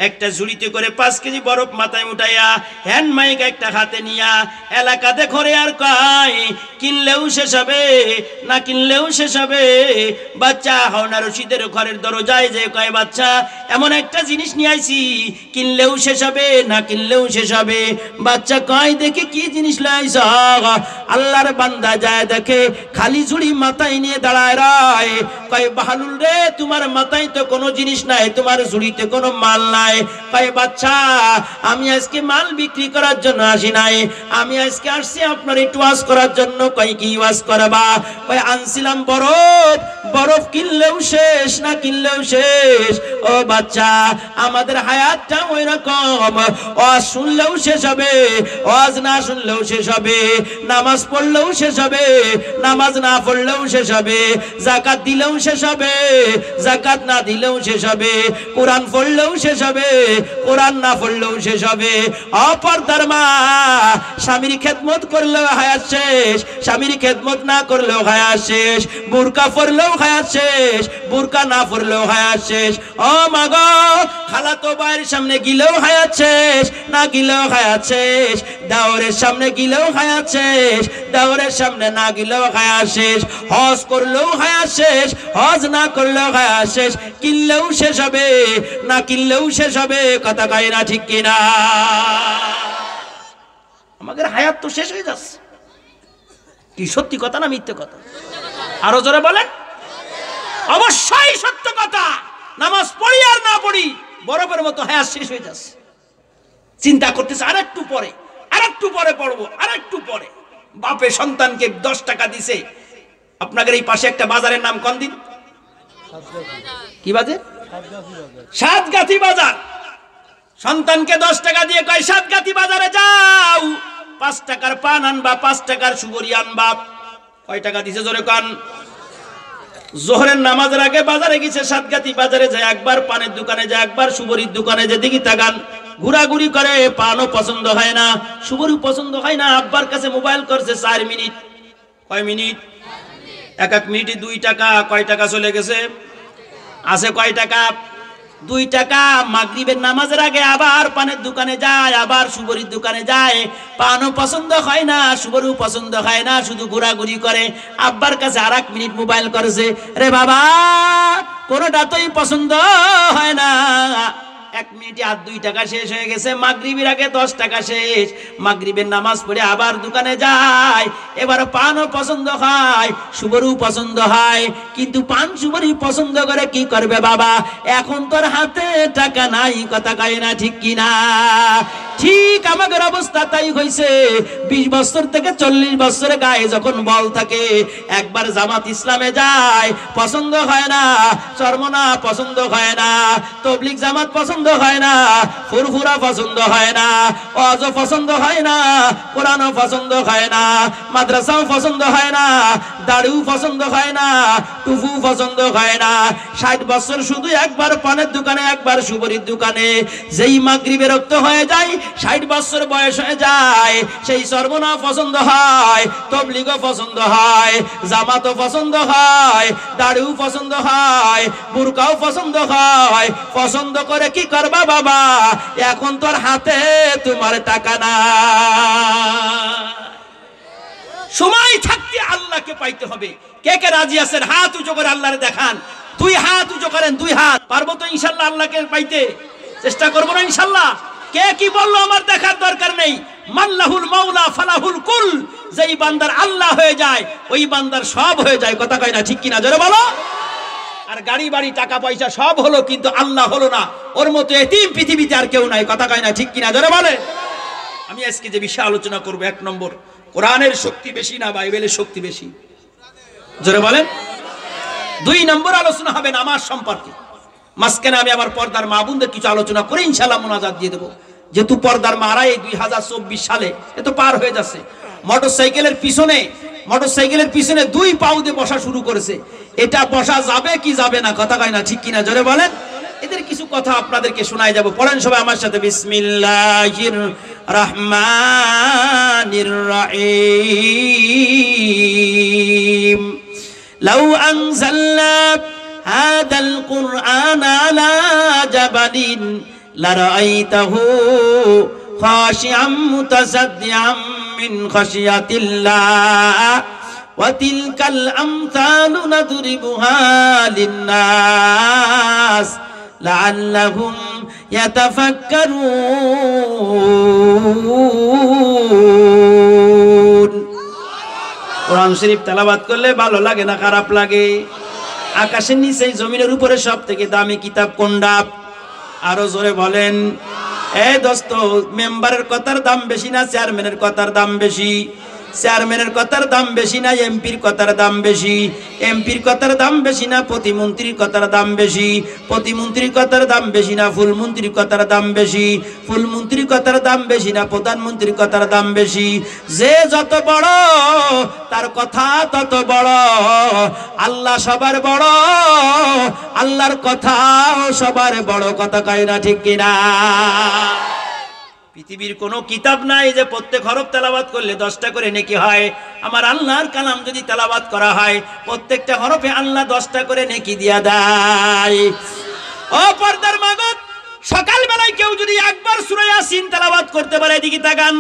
A: একটা ঝুড়িতে করে 5 কেজি বরফ মাথায় উঠাইয়া হ্যান্ড মাইক একটা হাতে নিয়া এলাকাতে ঘরে আর কয় কিনলেও শেষ হবে না কিনলেও শেষ হবে। বাচ্চা হারুন রশিদের ঘরের দরজায় যে কয় বাচ্চা এমন একটা জিনিস নিয়ে আইছি, কিনলেও শেষ হবে না কিনলেও শেষ হবে। বাচ্চা কয় দেখে কি জিনিস লাইছ? আল্লাহর বান্দা যায় দেখে খালি ঝুড়ি মাথায় নিয়ে দাঁড়ায় রায়, কয় বাহলুল রে তোমার মাথায় তো কোনো জিনিস নাই, তোমার ঝুড়িতে কোনো মাল নাই। কয় বাচ্চা আমি আজকে মাল বিক্রি করার জন্য আসি নাই, আমি আজকে আসছি আপনার একটু ওয়াজ করার জন্য। কয় কি ওয়াজ করবা? কয় আনছিলাম বরফ, বরফ কিনলেও শেষ না কিনলেও শেষ। ও বাচ্চা আমাদের হায়াতটা ওই রকম, ওয়াজ শুনলেও শেষ হবে, ওয়াজ না শুনলেও শেষ হবে, নামাজ পড়লেও শেষ হবে, নামাজ না পড়লেও শেষ হবে, যাকাত দিলেও শেষ হবে, যাকাত না দিলেও শেষ হবে, কোরআন পড়লেও শেষ হবে, কোরআন না পড়লেও শেষ হবে। অপরদার মা স্বামীর খেদমত করলেও হায়াত শেষ, স্বামীর খেদমত না করলেও হায়াত শেষ, বুরকা পরলেও হায়াত শেষ, বুরকা না পরলেও হায়াত শেষ। ও মা গো খালাতো ভাইয়ের সামনে গিলেও হায়াত শেষ, না গিলেও হায়াত শেষ, দাওরের সামনে গিলেও হায়াত শেষ, দাওরের সামনে না গিলেও হায়াত শেষ, হজ করলেও হায়াত শেষ, হজ না করলেও হায়াত শেষ, কিনলেও শেষ হবে না কিনলেও শেষ হবে, কথা কয় না ঠিক কিনা? আমাদের হায়াত তো শেষ হয়ে যাচ্ছে। কি সত্যি কথা না মিথ্যে কথা? আরো জোরে বলেন। অবশ্যই সত্য কথা। নামাজ পড়ি আর না পড়ি বরফের মতো হায়াত শেষ হয়ে যাচ্ছে। চিন্তা করতেছে আরেকটু পরে, আরেকটু পরে পড়বো, আরেকটু পরে। বাপে সন্তানকে 10 টাকা দিছে। আপনাদের এই পাশে একটা বাজারের নাম কোন দিন? কি বাজার? সাতগাছি বাজার। সন্তানকে 10 টাকা দিয়ে কয় সাতগাছি বাজারে যাও, 5 টাকার পান আনবা, 5 টাকার সুবরি আনবা। কয় টাকা দিছে জোরে কান? জোহরের নামাজের আগে বাজারে গেছে, সাতগাছি বাজারে যায়, একবার পানের দোকানে যায়, একবার সুবরির দোকানে যায়, দেখি তাকান ঘোরাঘুরি করে, পানও পছন্দ হয় না, সুবরি পছন্দ হয় না। আব্বার কাছে মোবাইল করছে 4 মিনিট। কয় মিনিট? এক এক মিনিটে 2 টাকা। কয় টাকা চলে গেছে? আছে কয় টাকা? 2 টাকা। মাগরিবের নামাজের আগে আবার পানের দোকানে যায়, আবার সুবরির দোকানে যায়, পানও পছন্দ হয় না, সুবরিও পছন্দ হয় না, শুধু ঘোরাঘুরি করে। আব্বার কাছে আর 1 মিনিট মোবাইল করেছে, রে বাবা কোনোটা তোই পছন্দ হয় না। 1 মিনিটে আর 2 টাকা শেষ হয়ে গেছে। মাগরিবের আগে 10 টাকা শেষ। মাগরিবের নামাজ পড়ে আবার দোকানে যায়, এবার পানও পছন্দ হয়, সুবরিও পছন্দ হয়, কিন্তু পান সুবরি পছন্দ করে কি করবে বাবা? এখন তোর হাতে টাকা নাই, কথা কয় না ঠিক কিনা? ঠিক আমাদের অবস্থা তাই হয়েছে। 20 বছর থেকে 40 বছরের গায়ে যখন বল থাকে, একবার জামাত ইসলামে যায়, পছন্দ হয় না, চরমনা পছন্দ হয় না, তবলিগ জামাত পছন্দ হয় না, ফুরফুরা পছন্দ হয় না, ওয়াজ পছন্দ হয় না, কোরআনও পছন্দ হয় না, মাদ্রাসাও পছন্দ হয় না, দাড়িও পছন্দ হয় না, টুপু পছন্দ হয় না। 60 বছর শুধু একবার পানের দোকানে, একবার সুবরির দোকানে। যেই মাগরিবে রক্ত হয়ে যায়, 60 বছর বয়স হয়ে যায়, সেই সর্বনা পছন্দ হয়, তবলিগও পছন্দ হয়, জামাতও পছন্দ হয়, দাড়িও পছন্দ হয়, বুরকাও পছন্দ হয়। পছন্দ করে কি করবা বাবা? এখন তোর হাতে তোমার টাকা না। সময় থাকতে আল্লাহকে পাইতে হবে। কে কে রাজি আছেন? হাত উঁচু করে আল্লাহরে দেখান। 2 হাত উঁচু করেন, 2 হাত। পারবো তো ইনশাল্লাহ আল্লাহকে পাইতে? চেষ্টা করবো না ইনশাল্লাহ? কে কি বললো আমার দেখার দরকার নেই। মাল্লাহুল মাওলা ফালাহুল কুল। যেই বান্দার আল্লাহ হয়ে যায়, ওই বান্দার সব হয়ে যায়, কথা কয় না ঠিক কিনা জোরে বলো? আর গাড়ি বাড়ি টাকা পয়সা সব হলো, কিন্তু আল্লাহ হলো না। ওর মতো এতিম পৃথিবীতে আর কেউ নাই, কথা কয় না ঠিক কিনা জোরে বলে? আমি আজকে যে বিষয় আলোচনা করবো, 1 নম্বর, কোরআনের শক্তি বেশি না বাইবেলের শক্তি বেশি? জোরে বলেন। 2 নম্বর আলোচনা হবে নামাজ সম্পর্কে। মাঝখানে আমি আমার পর্দার মা বোনদের কিছু আলোচনা করে ইনশাআল্লাহ মোনাজাত দিয়ে দেবো। যেহেতু পর্দার মারা এই 2024 সালে এ তো পার হয়ে যাচ্ছে, মোটরসাইকেলের পিছনে 2 পাও দিয়ে বসা শুরু করেছে। এটা বসা যাবে কি যাবে না, কথা কয় না, ঠিক কিনা জোরে বলেন। এদের কিছু কথা আপনাদেরকে শোনাই যাব, পড়েন সবাই আমার সাথে। বিসমিল্লাহির রহমানির রহিম। লাউ আনজালনা হাদাল কুরআন আলা জাবালিন লারাআইতাহু খাশিআম মুতাসাদ্দিআম মিন খাশিয়াতিল্লাহ ওয়া তিলকাল আমসালু নাদরিবুহা লিন্নাস লাআল্লাহুম ইয়াতাফাক্কারুন। কোরআন শরীফ তেলাওয়াত করলে ভালো লাগে না খারাপ লাগে? আকাশের নিচে জমিনের উপরে সবথেকে দামি কিতাব কোনটা? আরো জোরে বলেন। দোস্ত, মেম্বারের কথার দাম বেশি না চেয়ারম্যানের কথার দাম বেশি? চেয়ারম্যানের কথার দাম বেশি না এমপির কথার দাম বেশি? এমপির কথার দাম বেশি না প্রতিমন্ত্রীর কথার দাম বেশি? প্রতিমন্ত্রীর কথার দাম বেশি না ফুলমন্ত্রীর কথার দাম বেশি? ফুলমন্ত্রীর কথার দাম বেশি না প্রধানমন্ত্রীর কথার দাম বেশি? যে যত বড় তার কথা তত বড়। আল্লাহ সবার বড়, আল্লাহর কথা সবার বড়, কথা কয় না ঠিক কিনা? পৃথিবীর কোনো কিতাব নাই যে প্রত্যেক হরফ তেলাওয়াত করলে 10টা করে নেকি হয়। আমার আল্লাহর কালাম যদি তেলাওয়াত করা হয় প্রত্যেকটা হরফে আল্লাহ 10টা করে নেকি দিয়া দেয়। ও পর্দার মা গো, সকালবেলায় কেউ যদি একবার সূরা ইয়াসিন তেলাওয়াত করতে পারে, এদিকে তাকান।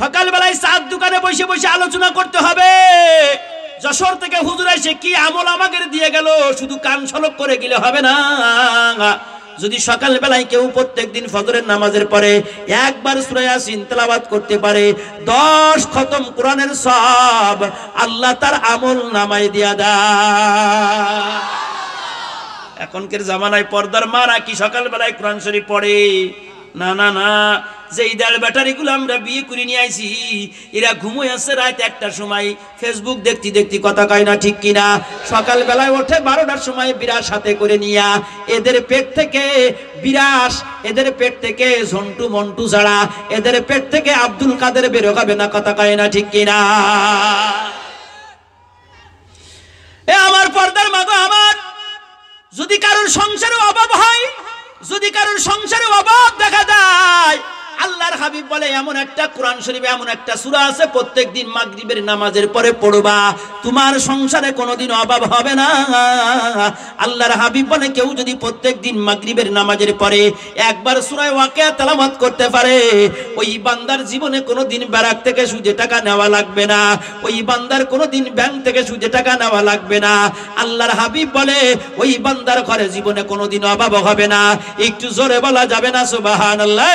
A: সকালবেলায় চার দোকানে বসে বসে আলোচনা করতে হবে। যশোর থেকে হুজুর এসে কি আমল আমাদের দিয়ে গেল, শুধু কান সলক করে গেলে হবে না। যদি সকাল বেলায় কেউ প্রত্যেকদিন ফজরের নামাজের পরে একবার সূরা ইয়াসিন তেলাওয়াত করতে পারে, 10 খতম কোরআনের সওয়াব আল্লাহ তার আমল নামায় দিয়া দেয়। এখনকার জামানায় পর্দার মারা কি সকাল বেলায় কোরআন শরীফ পড়ে? না না না। যে ইদাল ব্যাটারিগুলো আমরা বিয়ে করে নিয়ে আইছি, এরা ঘুমোয় আছে রাত 1টার সময় ফেসবুক দেখতে দেখতে, কথা কয় না ঠিক কিনা? সকাল বেলায় ওঠে 12টার সময় বিরাস হাতে করে নিয়া। এদের পেট থেকে বিরাস, এদের পেট থেকে ঝন্টু মন্টু ছাড়া এদের পেট থেকে আব্দুল কাদের বের হবে না, কথা কয় না ঠিক কিনা? আমার পর্দার মাগো আমার, যদি কারোর সংসারে অভাব হয়, যদি কারোর সংসারে অভাব দেখা যায়, আল্লাহর হাবিব বলে এমন একটা কোরআন শরীফে এমন একটা সূরা আছে প্রত্যেকদিন মাগরিবের নামাজের পরে পড়বা, তোমার সংসারে কোনোদিন অভাব হবে না। আল্লাহর হাবিব বলে কেউ যদি প্রত্যেকদিন মাগরিবের নামাজের পরে একবার সূরা ওয়াকিয়া তেলাওয়াত করতে পারে, ওই বান্দার জীবনে কোনোদিন ব্যাংক থেকে সুদে টাকা নেওয়া লাগবে না, ওই বান্দার কোনোদিন ব্যাংক থেকে সুদে টাকা নেওয়া লাগবে না। আল্লাহর হাবিব বলে ওই বান্দার ঘরে জীবনে কোনোদিন অভাব হবে না। একটু জোরে বলা যাবে না সুবহানাল্লাহ?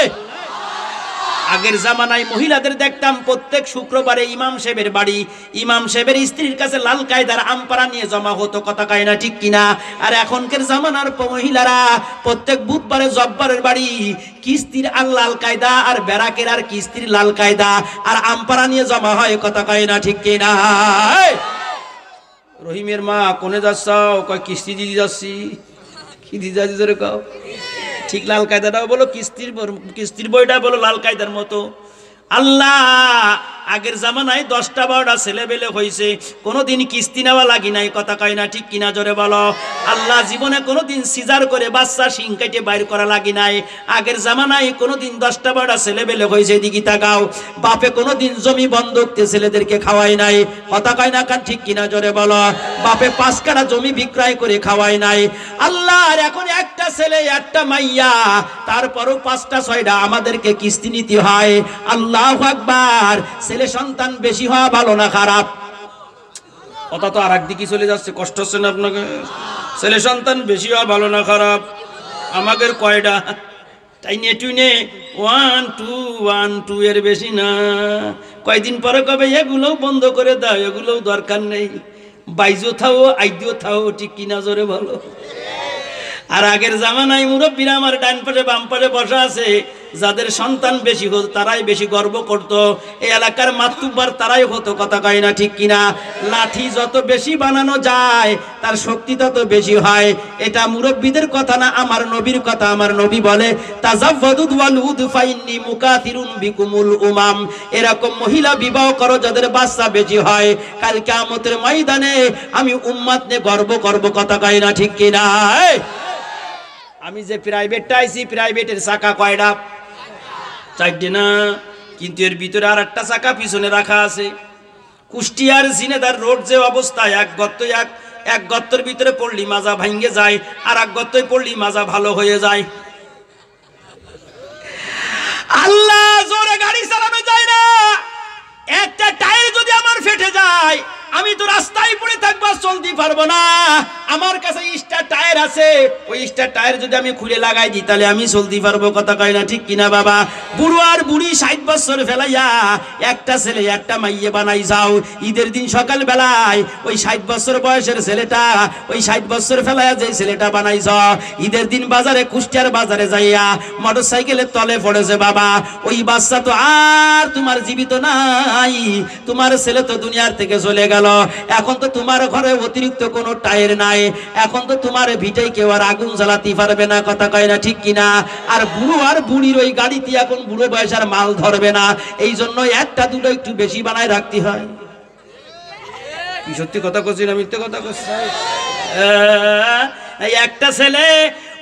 A: আগের জামানায় মহিলাদের দেখতাম প্রত্যেক শুক্রবারে ইমাম সাহেবের বাড়ি, ইমাম সাহেবের স্ত্রীর কাছে লাল কায়দার আমপারা নিয়ে জমা হতো, কথা কয় না ঠিক কিনা? আর এখনকার জামানার মহিলারা প্রত্যেক বুধবারে জব্বারের বাড়ি কিস্তির আর লাল কায়দা আর ব্যারাকের আর কিস্তির লাল কায়দা আর আমপারা নিয়ে জমা হয়, কথা কয় না ঠিক কিনা? রহিমের মা কোনে যাচ্ছাও? কয় কিস্তি দিদি যাচ্ছি। কি দিদি যাচ্ছি ধরে কাও? ঠিক লাল কায়দাটাও বলো, কিস্তির বইটা বলো লাল কায়দার মতো। আল্লাহ আগের জামানায় 10টা 12টা ছেলে বেলে হয়েছে, কোনোদিন কিস্তি নেওয়া লাগি নাই, কথা কয় না ঠিক কিনা জোরে বলো? আল্লাহ জীবনে কোনোদিন সিজার করে বাচ্চা শিং কেটে বাইর করা লাগি নাই। আগের জামানায় কোনোদিন 10টা 12টা ছেলে বেলে হয়েছে, দিকে তাকাও। বাপে কোনোদিন জমি বন্ধক দিয়ে ছেলেদেরকে খাওয়াই নাই, কথা কয় না কান ঠিক কিনা জোরে বলো? বাপে 5 কাঠা জমি বিক্রয় করে খাওয়াই নাই। আল্লাহর এখন একটা ছেলে একটা মাইয়া, তারপরও 5টা 6টা আমাদেরকে কিস্তি নিতে হয়। আল্লাহু আকবার। ছেলে সন্তান বেশি হওয়া ভালো না খারাপ? কথা তো আর একদিকে চলে যাচ্ছে, কষ্ট হচ্ছে না আপনাকে? ছেলে সন্তান বেশি হওয়া ভালো না খারাপ? আমাদের কয়টা তাই নেটুনে 1 2 1 2 এর বেশি না। কয়দিন পরে কবে এগুলোও বন্ধ করে দাও, এগুলোও দরকার নেই, বাইজো থাও আইদিও থাও, ঠিক কিনা জোরে বলো? আর আগের জামানায় মুরব্বীরা আমার ডান পাশে বাম পাশে বসা আছে, যাদের সন্তান বেশি হতো তারাই বেশি গর্ব করত, এই এলাকার মাতুব্বার তারাই হতো, কথা কয় না ঠিক কিনা? লাঠি যত বেশি বানানো যায় তার শক্তি তত বেশি হয়। এটা মুরব্বীদের কথা না, আমার নবীর কথা। আমার নবী বলে তাজাওয়াদুদ ওয়ালুদ ফাইন্নী মুকাথিরুন বিকুমুল উমাম। এরকম মহিলা বিবাহ করো যাদের বাচ্চা বেশি হয়, কাল কিয়ামতের ময়দানে আমি উম্মত নিয়ে গর্ব করব, কথা কয় না ঠিক কিনা? আমি যে প্রাইভেটটা আইছি, প্রাইভেটের চাকা কয়টা? চারটে না, কিন্তু এর ভিতরে আর একটা চাকা পিছনে রাখা আছে। কুষ্টিয়ার ঝিনেদার রোড যে অবস্থায়, এক গর্তের ভিতরে পড়লি মাজা ভাঙ্গে যায়, আর এক গর্তে পড়লি মাজা ভালো হয়ে যায়। আল্লাহ, জোরে গাড়ি চালানো যায় না, একটা টায়ার যদি আমার ফেটে যায় আমি তো রাস্তায় পড়ে থাকবো, চলতে পারবো না। আমার কাছে স্টার টায়ার আছে, ওই স্টার টায়ার যদি আমি খুলে লাগাই দিই তাহলে আমি চলতে পারবো, কথা কয় না ঠিক কিনা বাবা? বুড়ো আর বুড়ি 60 বছর ফেলাইয়া একটা ছেলে একটা মাইয়ে বানাই যাও, ঈদের দিন সকাল বেলায় ওই 60 বছর বয়সের ছেলেটা, ওই 60 বছর ফেলাইয়া যে ছেলেটা বানাই যাও, ঈদের দিন বাজারে, কুষ্টিয়ার বাজারে যাইয়া মোটর সাইকেলের তলে পড়েছে বাবা। ওই বাচ্চা তো আর তোমার জীবিত নাই, তোমার ছেলে তো দুনিয়ার থেকে চলে গেল। এখন তো তোমার ঘরে অতিরিক্ত কোনো টায়ার নাই, এখন তো তোমার ভিটাই কেউ আর আগুন জ্বালাতে পারবে না, কথা কয় না ঠিক কিনা? আর বুড়ো আর বুড়ির ওই গাড়িতে এখন বুড়ো বয়স আর মাল ধরবে না, এই জন্য একটা দুটো একটু বেশি বানায় রাখতে হয়। কি সত্যি কথা করছি না মিথ্যে কথা করছি? এই একটা ছেলে,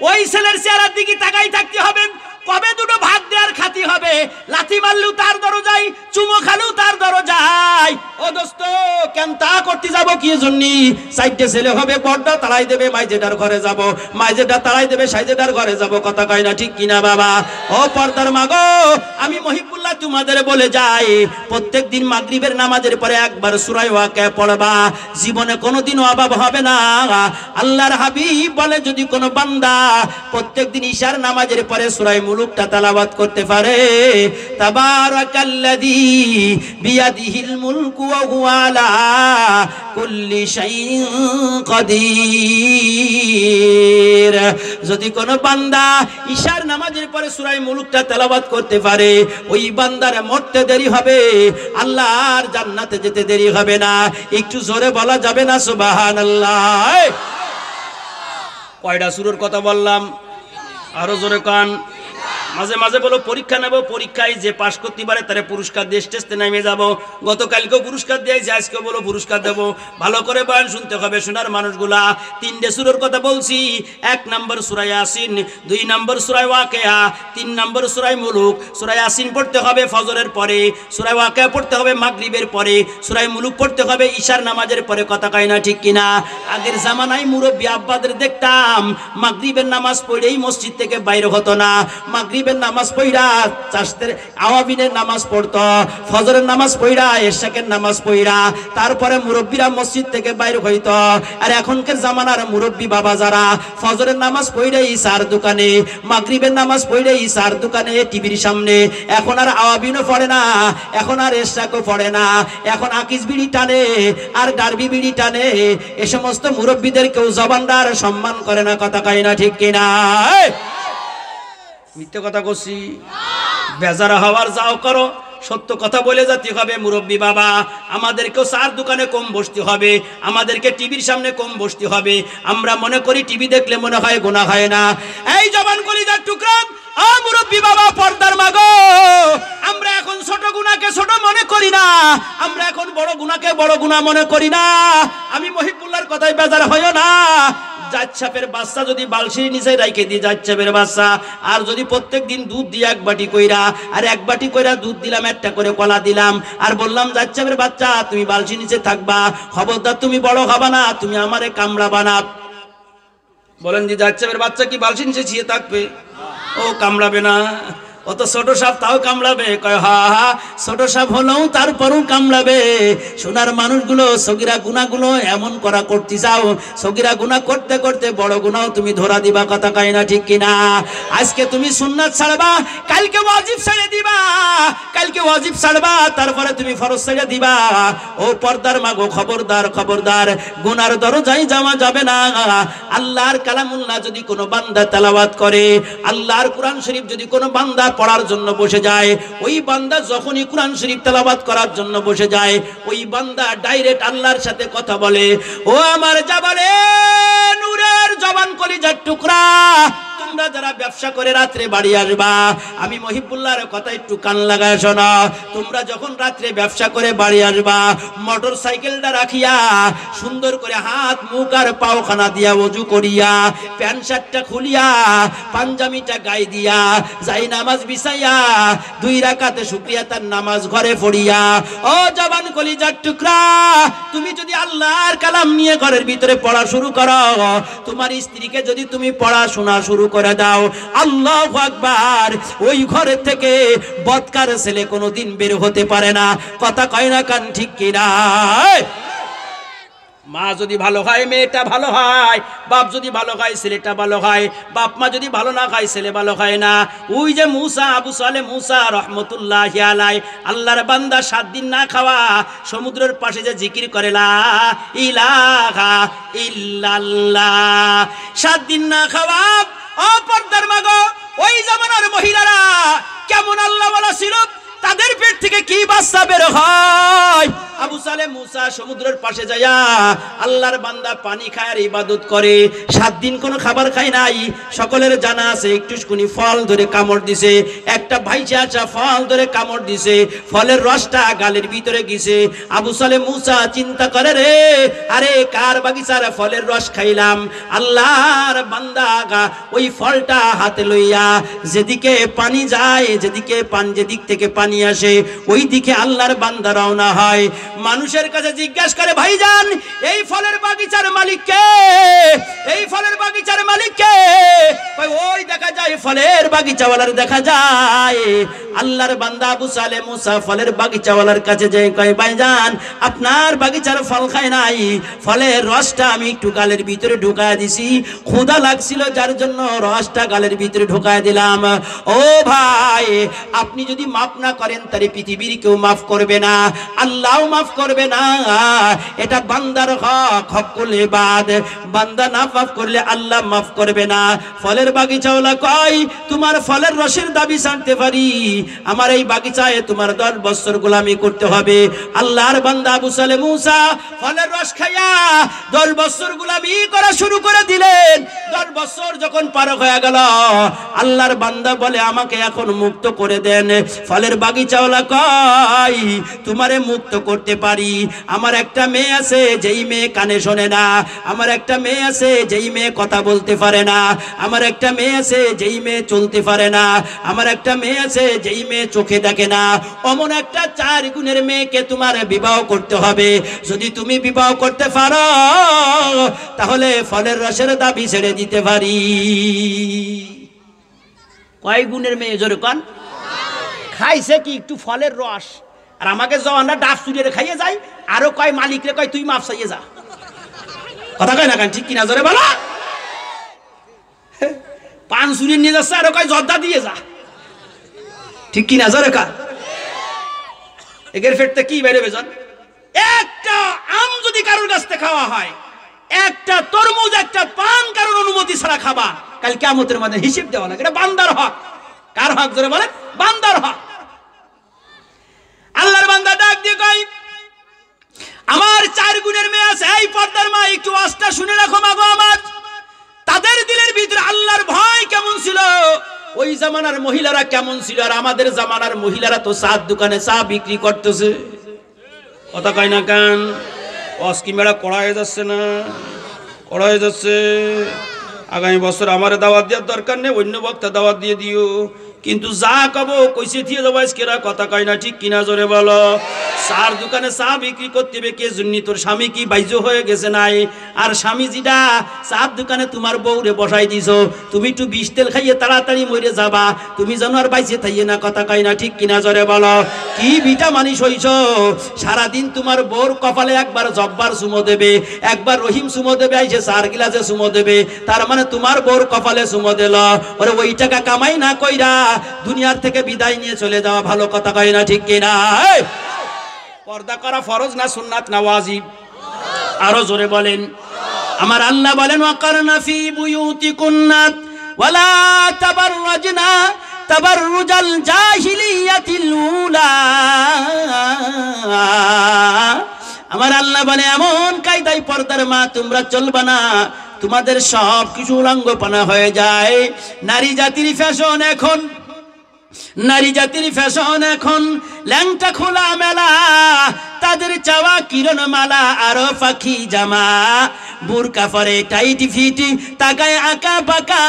A: ওই ছেলের চেহারার দিকে তাকাই থাকতে হবে, কবে দুটো ভাত দেওয়ার খাতি হবে। লাথি মারলেও তার দরজায়, চুমো খালেও তার দরজায়। ও দোস্ত, কেন তা করতে যাবো কি জন্যি? চারটে ছেলে হবে, বড়টা তাড়াই দেবে মাইজেটার ঘরে যাব, মাইজেটা তাড়াই দেবে সাইজেটার ঘরে যাব, কথা কয় না ঠিক কিনা বাবা? ও পর্দার মাগো, আমি মহিবুল্লাহ তোমাদের বলে যাই, প্রত্যেক দিন মাগরিবের নামাজের পরে একবার সূরা ওয়াকিয়া পড়বা, জীবনে কোনোদিন অভাব হবে না। আল্লাহর হাবিব বলে, যদি কোনো বান্দা প্রত্যেক দিন ইশার নামাজের পরে সূরা মুলুকটা তেলাওয়াত করতে পারে, তাবারাকাল্লাযী বিয়াদিহিল মুলকু ওয়া হুয়া আলা কুল্লি শাইইন কাদির। যদি কোন বান্দা ইশার নামাজের পরে সূরা মুলুকটা তেলাওয়াত করতে পারে, ওই বান্দার মরতে দেরি হবে, আল্লাহর জান্নাতে যেতে দেরি হবে না। একটু জোরে বলা যাবে না সুবহানাল্লাহ? কয়টা সূরার কথা বললাম? আরো জোরে কান। মাঝে মাঝে বলো পরীক্ষা নেব, পরীক্ষায় যে পাশ করতে পারে তারে পুরস্কার দিয়ে স্টেজে নেমে যাব। গতকালকেও পুরস্কার দিয়েছি, আজকে বলো পুরস্কার দেব। ভালো করে বয়ান শুনতে হবে সোনার মানুষগুলা। 3টে সূরার কথা বলছি। 1 নম্বর সূরা ইয়াসিন, 2 নম্বর সূরা ওয়াকিয়া, 3 নম্বর সূরা মুলুক। সূরা ইয়াসিন পড়তে হবে ফজরের পরে, সূরা ওয়াকিয়া পড়তে হবে মাগরিবের পরে, সূরা মুলুক পড়তে হবে ইশার নামাজের পরে, কথা কয় না ঠিক কিনা? আগের জামানায় মুরব্বী আব্বাদের দেখতাম মাগরিবের নামাজ পড়েই মসজিদ থেকে বাইরে হতো না, মাগরিবের নামাজ পড়া চাষের আওয়াবিনের নামাজ পড়তো, ফজরের নামাজ পড়া, এশাকের নামাজ পড়া, তারপরে মুরব্বীরা মসজিদ থেকে বাইরে হইতো। আর এখনকার জামানার মুরব্বী বাবা যারা ফজরের নামাজ পড়েই চার দোকানে, মাগরিবের নামাজ পড়েই চার দোকানে, টিভির সামনে। এখন আর আওয়াবিনও পড়ে না, এখন আর এশাকও পড়ে না, এখন আকিস বিড়ি টানে আর ডারবি বিড়ি টানে। এ সমস্ত মুরব্বীদের কেউ জবানদার সম্মান করে না, কথা কয় না ঠিক কিনা? মিথ্যে কথা করছি? বেজারা হওয়ার যাও করো, সত্য কথা বলে যেতে হবে। মুরব্বী বাবা, আমাদেরকেও চার দোকানে কম বসতে হবে, আমাদেরকে টিভির সামনে কম বসতে হবে। আমরা মনে করি টিভি দেখলে মনে হয় গুনাহ হয় না। এই জবান কলিজার টুকরা, ও মুরব্বী বাবা, পর্দার মাগো, আমরা এখন ছোট গুনাহকে ছোট মনে করি না, আমরা এখন বড় গুনাহকে বড় গুনাহ মনে করি না। আমি মহিবুল্লাহর কথায় বেজার হইও না। জাচ্ছাপের বাচ্চা যদি বালশির নিচে রাইখে দিই, জাচ্ছাপের বাচ্চা, আর যদি প্রত্যেক দিন দুধ দিয়ে 1 বাটি কইরা, আর 1 বাটি কইরা দুধ দিলাম, একটা করে কলা দিলাম, আর বললাম জাচ্ছাপের বাচ্চা তুমি বালশির নিচে থাকবা, খবরদার তুমি বড় হবা না, তুমি আমারে কামড়াবা না। বলেন যে জাচ্ছাপের বাচ্চা কি বালশির নিচে ছিয়ে থাকবে? ও কামড়াবে না। অত ছোট সাপ তাও কামড়াবে? কয় হা হা, ছোট সাপ হলেও তারপরও কামড়াবে। সোনার মানুষগুলো সগীরা গুনাহগুলো এমন করা করতে যাও, সগীরা গুনাহ করতে করতে বড় গুনাহ তুমি ধরা দিবা, কথা কয় না ঠিক কিনা? আজকে তুমি সুন্নাত ছাড়বা, কালকে ওয়াজিব ছেড়ে দিবা, কালকে ওয়াজিব ছাড়বা, তারপরে তুমি ফরজ ছেড়ে দিবা। ও পর্দার মাগো, খবরদার খবরদার, গুনার দরজায় যাওয়া যাবে না। আল্লাহর কালামুল্লাহ যদি কোনো বান্দা তেলাওয়াত করে, আল্লাহর কোরআন শরীফ যদি কোনো বান্দা পড়ার জন্য বসে যায়, ওই বান্দা যখনই কোরআন শরীফ তেলাওয়াত করার জন্য বসে যায়, ওই বান্দা ডাইরেক্ট আল্লাহর সাথে কথা বলে। ও আমার জাবালে নূরের জবান কলিজার টুকরা, তোমরা যারা ব্যবসা করে রাত্রে বাড়ি আসবা, আমি মহিবুল্লাহর কথা একটু কান লাগায় শোনো। তোমরা যখন রাত্রে ব্যবসা করে বাড়ি আসবা, মোটর সাইকেলটা রাখিয়া সুন্দর করে হাত মুখ আর পাওখানা দিয়া ওযু করিয়া, প্যান্ট শার্টটা খুলিয়া, পাঞ্জাবিটা গায়ে দিয়া, যাই নামাজ বিছাইয়া, 2 রাকাতে শুকরিয়া তার নামাজ ঘরে পড়িয়া। ও জবান কলিজার টুকরা, তুমি যদি আল্লাহর কালাম নিয়ে ঘরের ভিতরে পড়া শুরু করো, তোমার স্ত্রীকে যদি তুমি পড়াশোনা শুরু করে দাও, আল্লাহু আকবার, ওই ঘরের থেকে বদকার ছেলে কোনোদিন বের হতে পারে না। কথা কয় না কান ঠিক কিনা? মা যদি ভালো হয় মেয়েটা ভালো হয়, বাপ যদি ভালো হয় ছেলেটা ভালো হয়, বাপ মা যদি ভালো না খায় ছেলে ভালো হয় না। ওই যে মুসা, আবু সালে মুসা রহমতুল্লাহি আলাইহি, আল্লাহর বান্দা 7 দিন না খাওয়া সমুদ্রের পাশে যে জিকির করে লা ইলাহা ইল্লাল্লাহ, 7 দিন না খাওয়া। ও পর্দার মাগো, ওই জামানার মহিলারা কেমন আল্লাহ ওয়ালা ছিল, তাদের পেট থেকে কি বাচ্চা বের হয়। আবু সালে মুসা সমুদ্রের পাশে যায়া আল্লাহর বান্দা পানি খায় আর ইবাদত করে, 7 দিন কোনো খাবার খায় নাই। সকলের জানা আছে, একটুখানি ফল ধরে কামড় দিছে, একটা ভাইচা আচ্ছা ফল ধরে কামড় দিছে, ফলের রসটা গালের ভিতরে গিয়েছে। আবু সালে মুসা চিন্তা করে, রে আরে কার বাগিচার ফলের রস খাইলাম। আল্লাহর বান্দা ওই ফলটা হাতে লইয়া যেদিকে পানি যায়, যেদিক থেকে পানি আসে, ওই দিকে আল্লাহর বান্দা রওনা হয়। মানুষের কাছে জিজ্ঞাসা করে, ভাইজান এই ফলের বাগিচার মালিক কে? এই ফলের বাগিচার মালিক কে? ওই দেখা যায় ফলের বাগিচাওয়ালার দেখা যায়। আল্লাহর বান্দা আবু সালে মুসা ফলের বাগিচাওয়ালার কাছে যায়, কয় ভাইজান আপনার বাগিচার ফল খায় নাই, ফলের রসটা আমি একটু গালের ভিতরে ঢুকায় দিছি, ক্ষুধা লাগছিল যার জন্য রসটা গালের ভিতরে ঢুকায় দিলাম। ও ভাই, আপনি যদি মাফ না করেন তাহলে পৃথিবীর কেউ মাফ করবে না, আল্লাহও মাফ করবে না। এটা বান্দার হক, হকুল ইবাদ। বান্দা না মাফ করলে আল্লাহ মাফ করবে না। ফলের বাগিচাওয়ালা কয়, তোমার ফলের রসের দাবি জানতে পারি, আমার এই বাগিচায় তোমার 10 বছর গোলামি করতে হবে। আল্লাহর বান্দা আবু সালে মুসা ফলের রস খাইয়া 10 বছর গোলামি করা শুরু করে দিলেন। 10 বছর যখন পার হয়ে গেল, আল্লাহর বান্দা বলে, আমাকে এখন মুক্ত করে দেন। ফলের বাগিচাওয়ালা কয়, তোমারে মুক্ত করতে পারি। আমার একটা মেয়ে আছে, যেই মেয়ে কানে শোনে না। আমার একটা মেয়ে আছে, যেই মেয়ে কথা বলতে পারে না। আমার একটা মেয়ে আছে, যেই মেয়ে চলতে পারে না। আমার একটা মেয়ে আছে, যেই মেয়ে চোখে দেখে না। অমন একটা 4 গুণের মেয়েকে তোমার বিবাহ করতে হবে। যদি তুমি বিবাহ করতে পারো, তাহলে ফলের রসের দাবি ছেড়ে দিতে পারি। কয় গুণের মেয়ে জোরে কোন? খাইছে কি একটু ফলের রস, আর আমাকে জওয়ানরা ডাব চুরিয়ে খাইয়ে যায়। আরো কয় মালিকরে কয়, তুই মাফ চাইয়ে যা। কথা কয় না কেন ঠিক কিনা জোরে বলো? পান চুরিয়ে নিয়ে যাচ্ছে, আরো কয় জর্দা দিয়ে যা। ঠিক কিনা জোরে কা? এগের ফেটতে কি বেরোবে জন? একটা আম যদি কারোর কাছ থেকে খাওয়া হয়, একটা তরমুজ, একটা পান কারোর অনুমতি ছাড়া খাবা, কাল কিয়ামতের মধ্যে হিসাব দেওয়া লাগে। এটা বান্দার হক। কার হক জোরে বলেন? বান্দার হক। আল্লাহর বান্দা ডাক দিয়ে কয়, আমার 4 গুণের মেয়ে আছে। এই পর্দার মা, একটু আস্তে শুনে রাখো মাগো আমার। তাদের দিলের ভিতরে আল্লাহর ভয় কেমন ছিল, ওই জামানার মহিলারা কেমন ছিল। আর আমাদের জামানার মহিলারা তো চার দোকানে চা বিক্রি করতেছে। কথা কয় না কান? অস্কিমেরা কড়া হয়ে যাচ্ছে না? কড়া হয়ে যাচ্ছে। আগামী বছর আমার দাওয়াত দেওয়ার দরকার নেই, অন্য বক্তা দাওয়াত দিয়ে দিও। কিন্তু যা কবো কইছে দিয়ে দেবো আজকেরা। কথা কয় না ঠিক কিনা জোরে বলো? 4 দোকানে চা বিক্রি করতে হবে কে জন্য? তোর স্বামী কি বাইজো হয়ে গেছে নাই? আর স্বামী যেটা 4 দোকানে তোমার বউরে বসাই দিছো, তুমি একটু বিষ তেল খাইয়ে তাড়াতাড়ি মরে যাবা, তুমি যেন আর বাইচে থাইয়ে না। কথা কয় না ঠিক কিনা জোরে বলো? কি বিটা মানুষ হইছ, সারাদিন তোমার বউর কপালে একবার জব্বার চুমো দেবে, একবার রহিম চুমো দেবে, আইসে 4 গিলাসে চুমো দেবে। তার মানে তোমার বউর কপালে চুমো দিল, ওরে ওই টাকা কামাই না কইরা দুনিয়ার থেকে বিদায় নিয়ে চলে যাওয়া ভালো, কথা কয় না ঠিক কিনা? পর্দা করা ফরজ না সুন্নাত না ওয়াজিব? আরো জোরে বলেন। আমার আল্লাহ বলেন ওয়াকারনা ফি বুয়ুতিকুন্না ওয়ালা তাবাররাজনা তাবাররুজাল জাহিলিয়াতিল উলা। আমার আল্লাহ বলে এমন কায়দায় পর্দার মা তোমরা চলবা না, তোমাদের সব কিছু উলঙ্গপনা হয়ে যায়। নারী জাতির ফ্যাশন এখন, নারী জাতির ফ্যাশন এখন ল্যাংটা খোলা মেলা, তাদের চাওয়া কিরণ মালা আরো পাখি জামা, বুরকা পরে টাইট ফিট তাকায় আঁকা বাঁকা,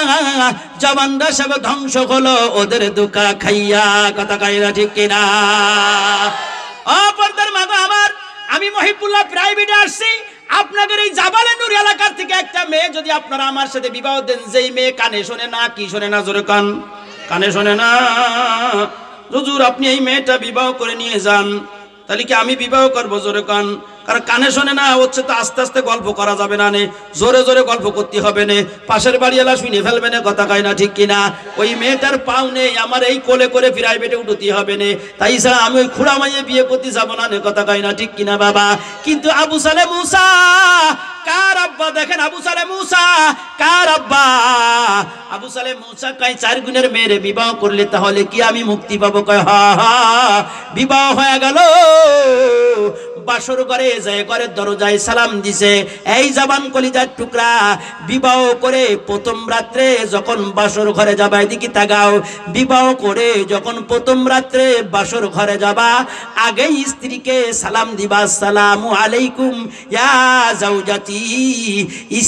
A: জবানরা সব ধ্বংস হলো ওদের দুকা খাইয়া, কথা কইরা ঠিক কিনা? ও পর্দার মা আমার, আমি মহিবুল্লাহ প্রাইভেটে আসছি, আপনাদের এই জাবালে নূর এলাকার থেকে একটা মেয়ে যদি আপনারা আমার সাথে বিবাহ দেন, যেই মেয়ে কানে শোনে না, কি শোনে না, জোরে কান, কানে শোনে না, হুজুর আপনি এই মেয়েটা বিবাহ করে নিয়ে যান, তাহলে কি আমি বিবাহ করবো? জোরে কান। কারণ কানে শোনে না হচ্ছে তো আস্তে আস্তে গল্প করা যাবে না, নে জোরে জোরে গল্প করতে হবে, নে পাশের বাড়ি এলা শুনে ফেলবে না, কথা কয় না ঠিক কিনা? ওই মেয়েটার পাও নেই, আমার এই কোলে করে প্রাইভেটে উঠতে হবে না, তাই ছাড়া আমি ওই খুড়া মাইয়ে বিয়ে করতে যাবো না, নে কথা কয় না ঠিক কিনা বাবা? কিন্তু আবু সালেহ মুসা কার আব্বা? দেখেন আবু সালেহ মুসা কার আব্বা? আবু সালেহ মুসা কয় 4 গুণের মেয়েরে বিবাহ করলে তাহলে কি আমি মুক্তি পাবো? কয় হা হা। বিবাহ হয়ে গেল, বাসর ঘরে যায়, ঘরের দরজায় সালাম দিছে, এই জবান কলিজার টুকরা, বিবাহ করে প্রথম রাত্রে যখন বাসর ঘরে যাবা, এদিকে তাকাও, বিবাহ করে যখন প্রথম রাত্রে বাসর ঘরে যাবা, আগেই স্ত্রীকে সালাম দিবা, আসসালামু আলাইকুম ইয়া জাওজাতি।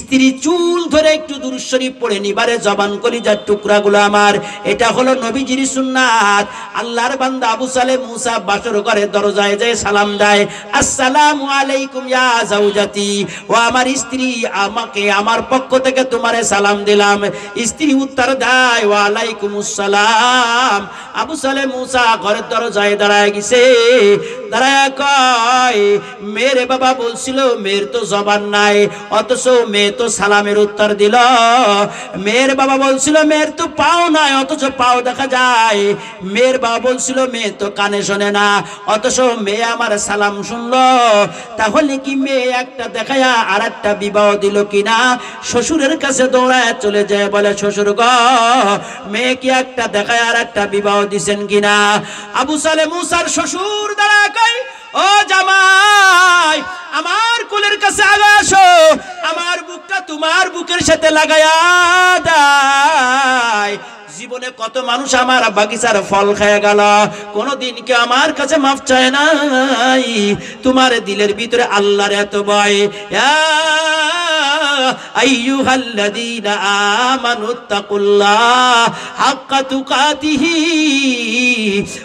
A: স্ত্রী চুল ধরে একটু দুরূদ শরীফ পড়ে নিবারে, জবান কলিজার টুকরাগুলো আমার, এটা হলো নবীজির সুন্নাত। আল্লাহর বান্দা আবু সালেহ মুসা বাসর ঘরে দরজায় যায় সালাম দেয়, আসসালামু আলাইকুম ইয়া জাওজাতি, ও আমার স্ত্রী, আমাকে আমার পক্ষ থেকে তোমারে সালাম দিলাম। স্ত্রী উত্তর দেয় ওয়া আলাইকুমুস সালাম। আবু সালেহ মুসা ঘরের দরজায় দাঁড়ায় গেছে, দাঁড়ায় কয় মেরে বাবা বলছিল মেয়ের তো জবান নাই, অথচ মেয়ে তো সালামের উত্তর দিল। মেয়ের বাবা বলছিল মেয়ের তো পাও নাই, অথচ পাও দেখা যায়। মেয়ের বাবা বলছিল মেয়ে তো কানে শোনে না, অথচ মেয়ে আমার সালাম শুনলো। তাহলে কি মেয়ে একটা দেখায়া আর একটা বিবাহ দিল কিনা? শ্বশুরের কাছে দৌড়ায় চলে যায়, বলে শ্বশুর গো, মেয়ে কি একটা দেখায় আর একটা বিবাহ দিছেন কিনা? আবু সালেহ মুসার শ্বশুর দাঁড়ায় কয় ও জামাই, আমার কোলের কাছে আগে আসো, আমার বুকটা তোমার বুকের সাথে লাগায়া দাও। জীবনে কত মানুষ আমার বাগিচার ফল খেয়ে গেল, কোনদিন কে আমার কাছে মাফ চায় নাই। তোমার দিলের ভিতরে আল্লাহর এত ভয়। আইয়ুহাল্লাযীনা আমানুত্তাকুল্লাহ হাক্কা তুকাতিহি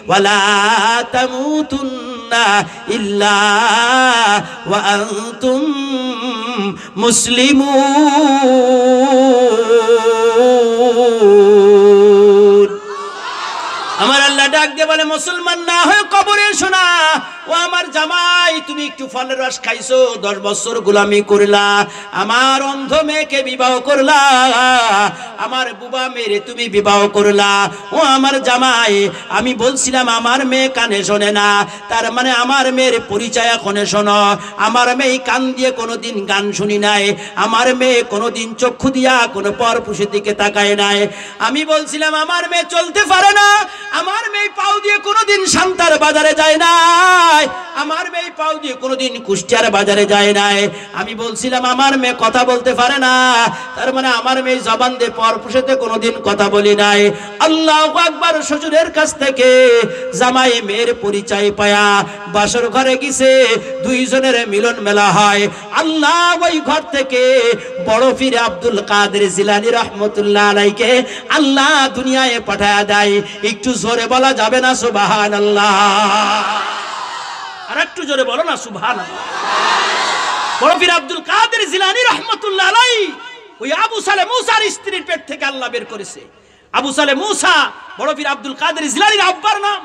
A: ওয়া লা তামুতুন্না ইল্লা ওয়া আনতুম মুসলিমুন। আমার আল্লাহ ডাক দিয়ে বলে মুসলমান না হয়ে কবরে শোনা, ও আমার জামাই তুমি একটু ফলের রস খাইছো, 10 বছর গোলামি করলা, আমার অন্ধ মেয়েকে বিবাহ করলা, আমার বুবা মেয়ে তুমি বিবাহ করলা। ও আমার জামাই, আমি বলছিলাম আমার মেয়ে কানে শোনে না, তার মানে আমার মেয়ের পরিচয় এখন শোনো। আমার মেয়ে কান দিয়ে কোনোদিন গান শুনি নাই, আমার মেয়ে কোনোদিন চক্ষু দিয়া কোনো পরপুরুষের দিকে তাকায় নাই। আমি বলছিলাম আমার মেয়ে চলতে পারে না, আমার মেয়ে পাও দিয়ে কোনোদিন শান্তার বাজারে যায় নাই, আমার মেয়ে পাও দিয়ে কোনোদিন কুষ্টিয়ার বাজারে যায় নাই। আমি বলছিলাম আমার মেয়ে কথা বলতে পারে না, তার মানে আমার মেয়ে জবান দিয়ে পরপুরুষের কোনোদিন কথা বলি নাই। আল্লাহু আকবার। শ্বশুরের কাছ থেকে জামাই মেয়ের পরিচয় পায়া বাসর ঘরে গেছে, দুইজনের মিলন মেলা হয়। আল্লাহ ওই ঘর থেকে বড় পীর আব্দুল কাদের জিলানী রহমতুল্লাহ আলাইকে আল্লাহ দুনিয়ায় পাঠায়া দেয়। একটু জোরে বলা যাবে না সুবহানাল্লাহ? আর একটু জোরে বলো না সুবহানাল্লাহ। বড় পীর আব্দুল কাদের জিলানী রহমতুল্লাহ আলাই ওই আবু সালেহ মুসার স্ত্রীর পেট থেকে আল্লাহ বের করেছে। আবু সালেহ মুসা বড় পীর আব্দুল কাদের জিলানীর আব্বার নাম।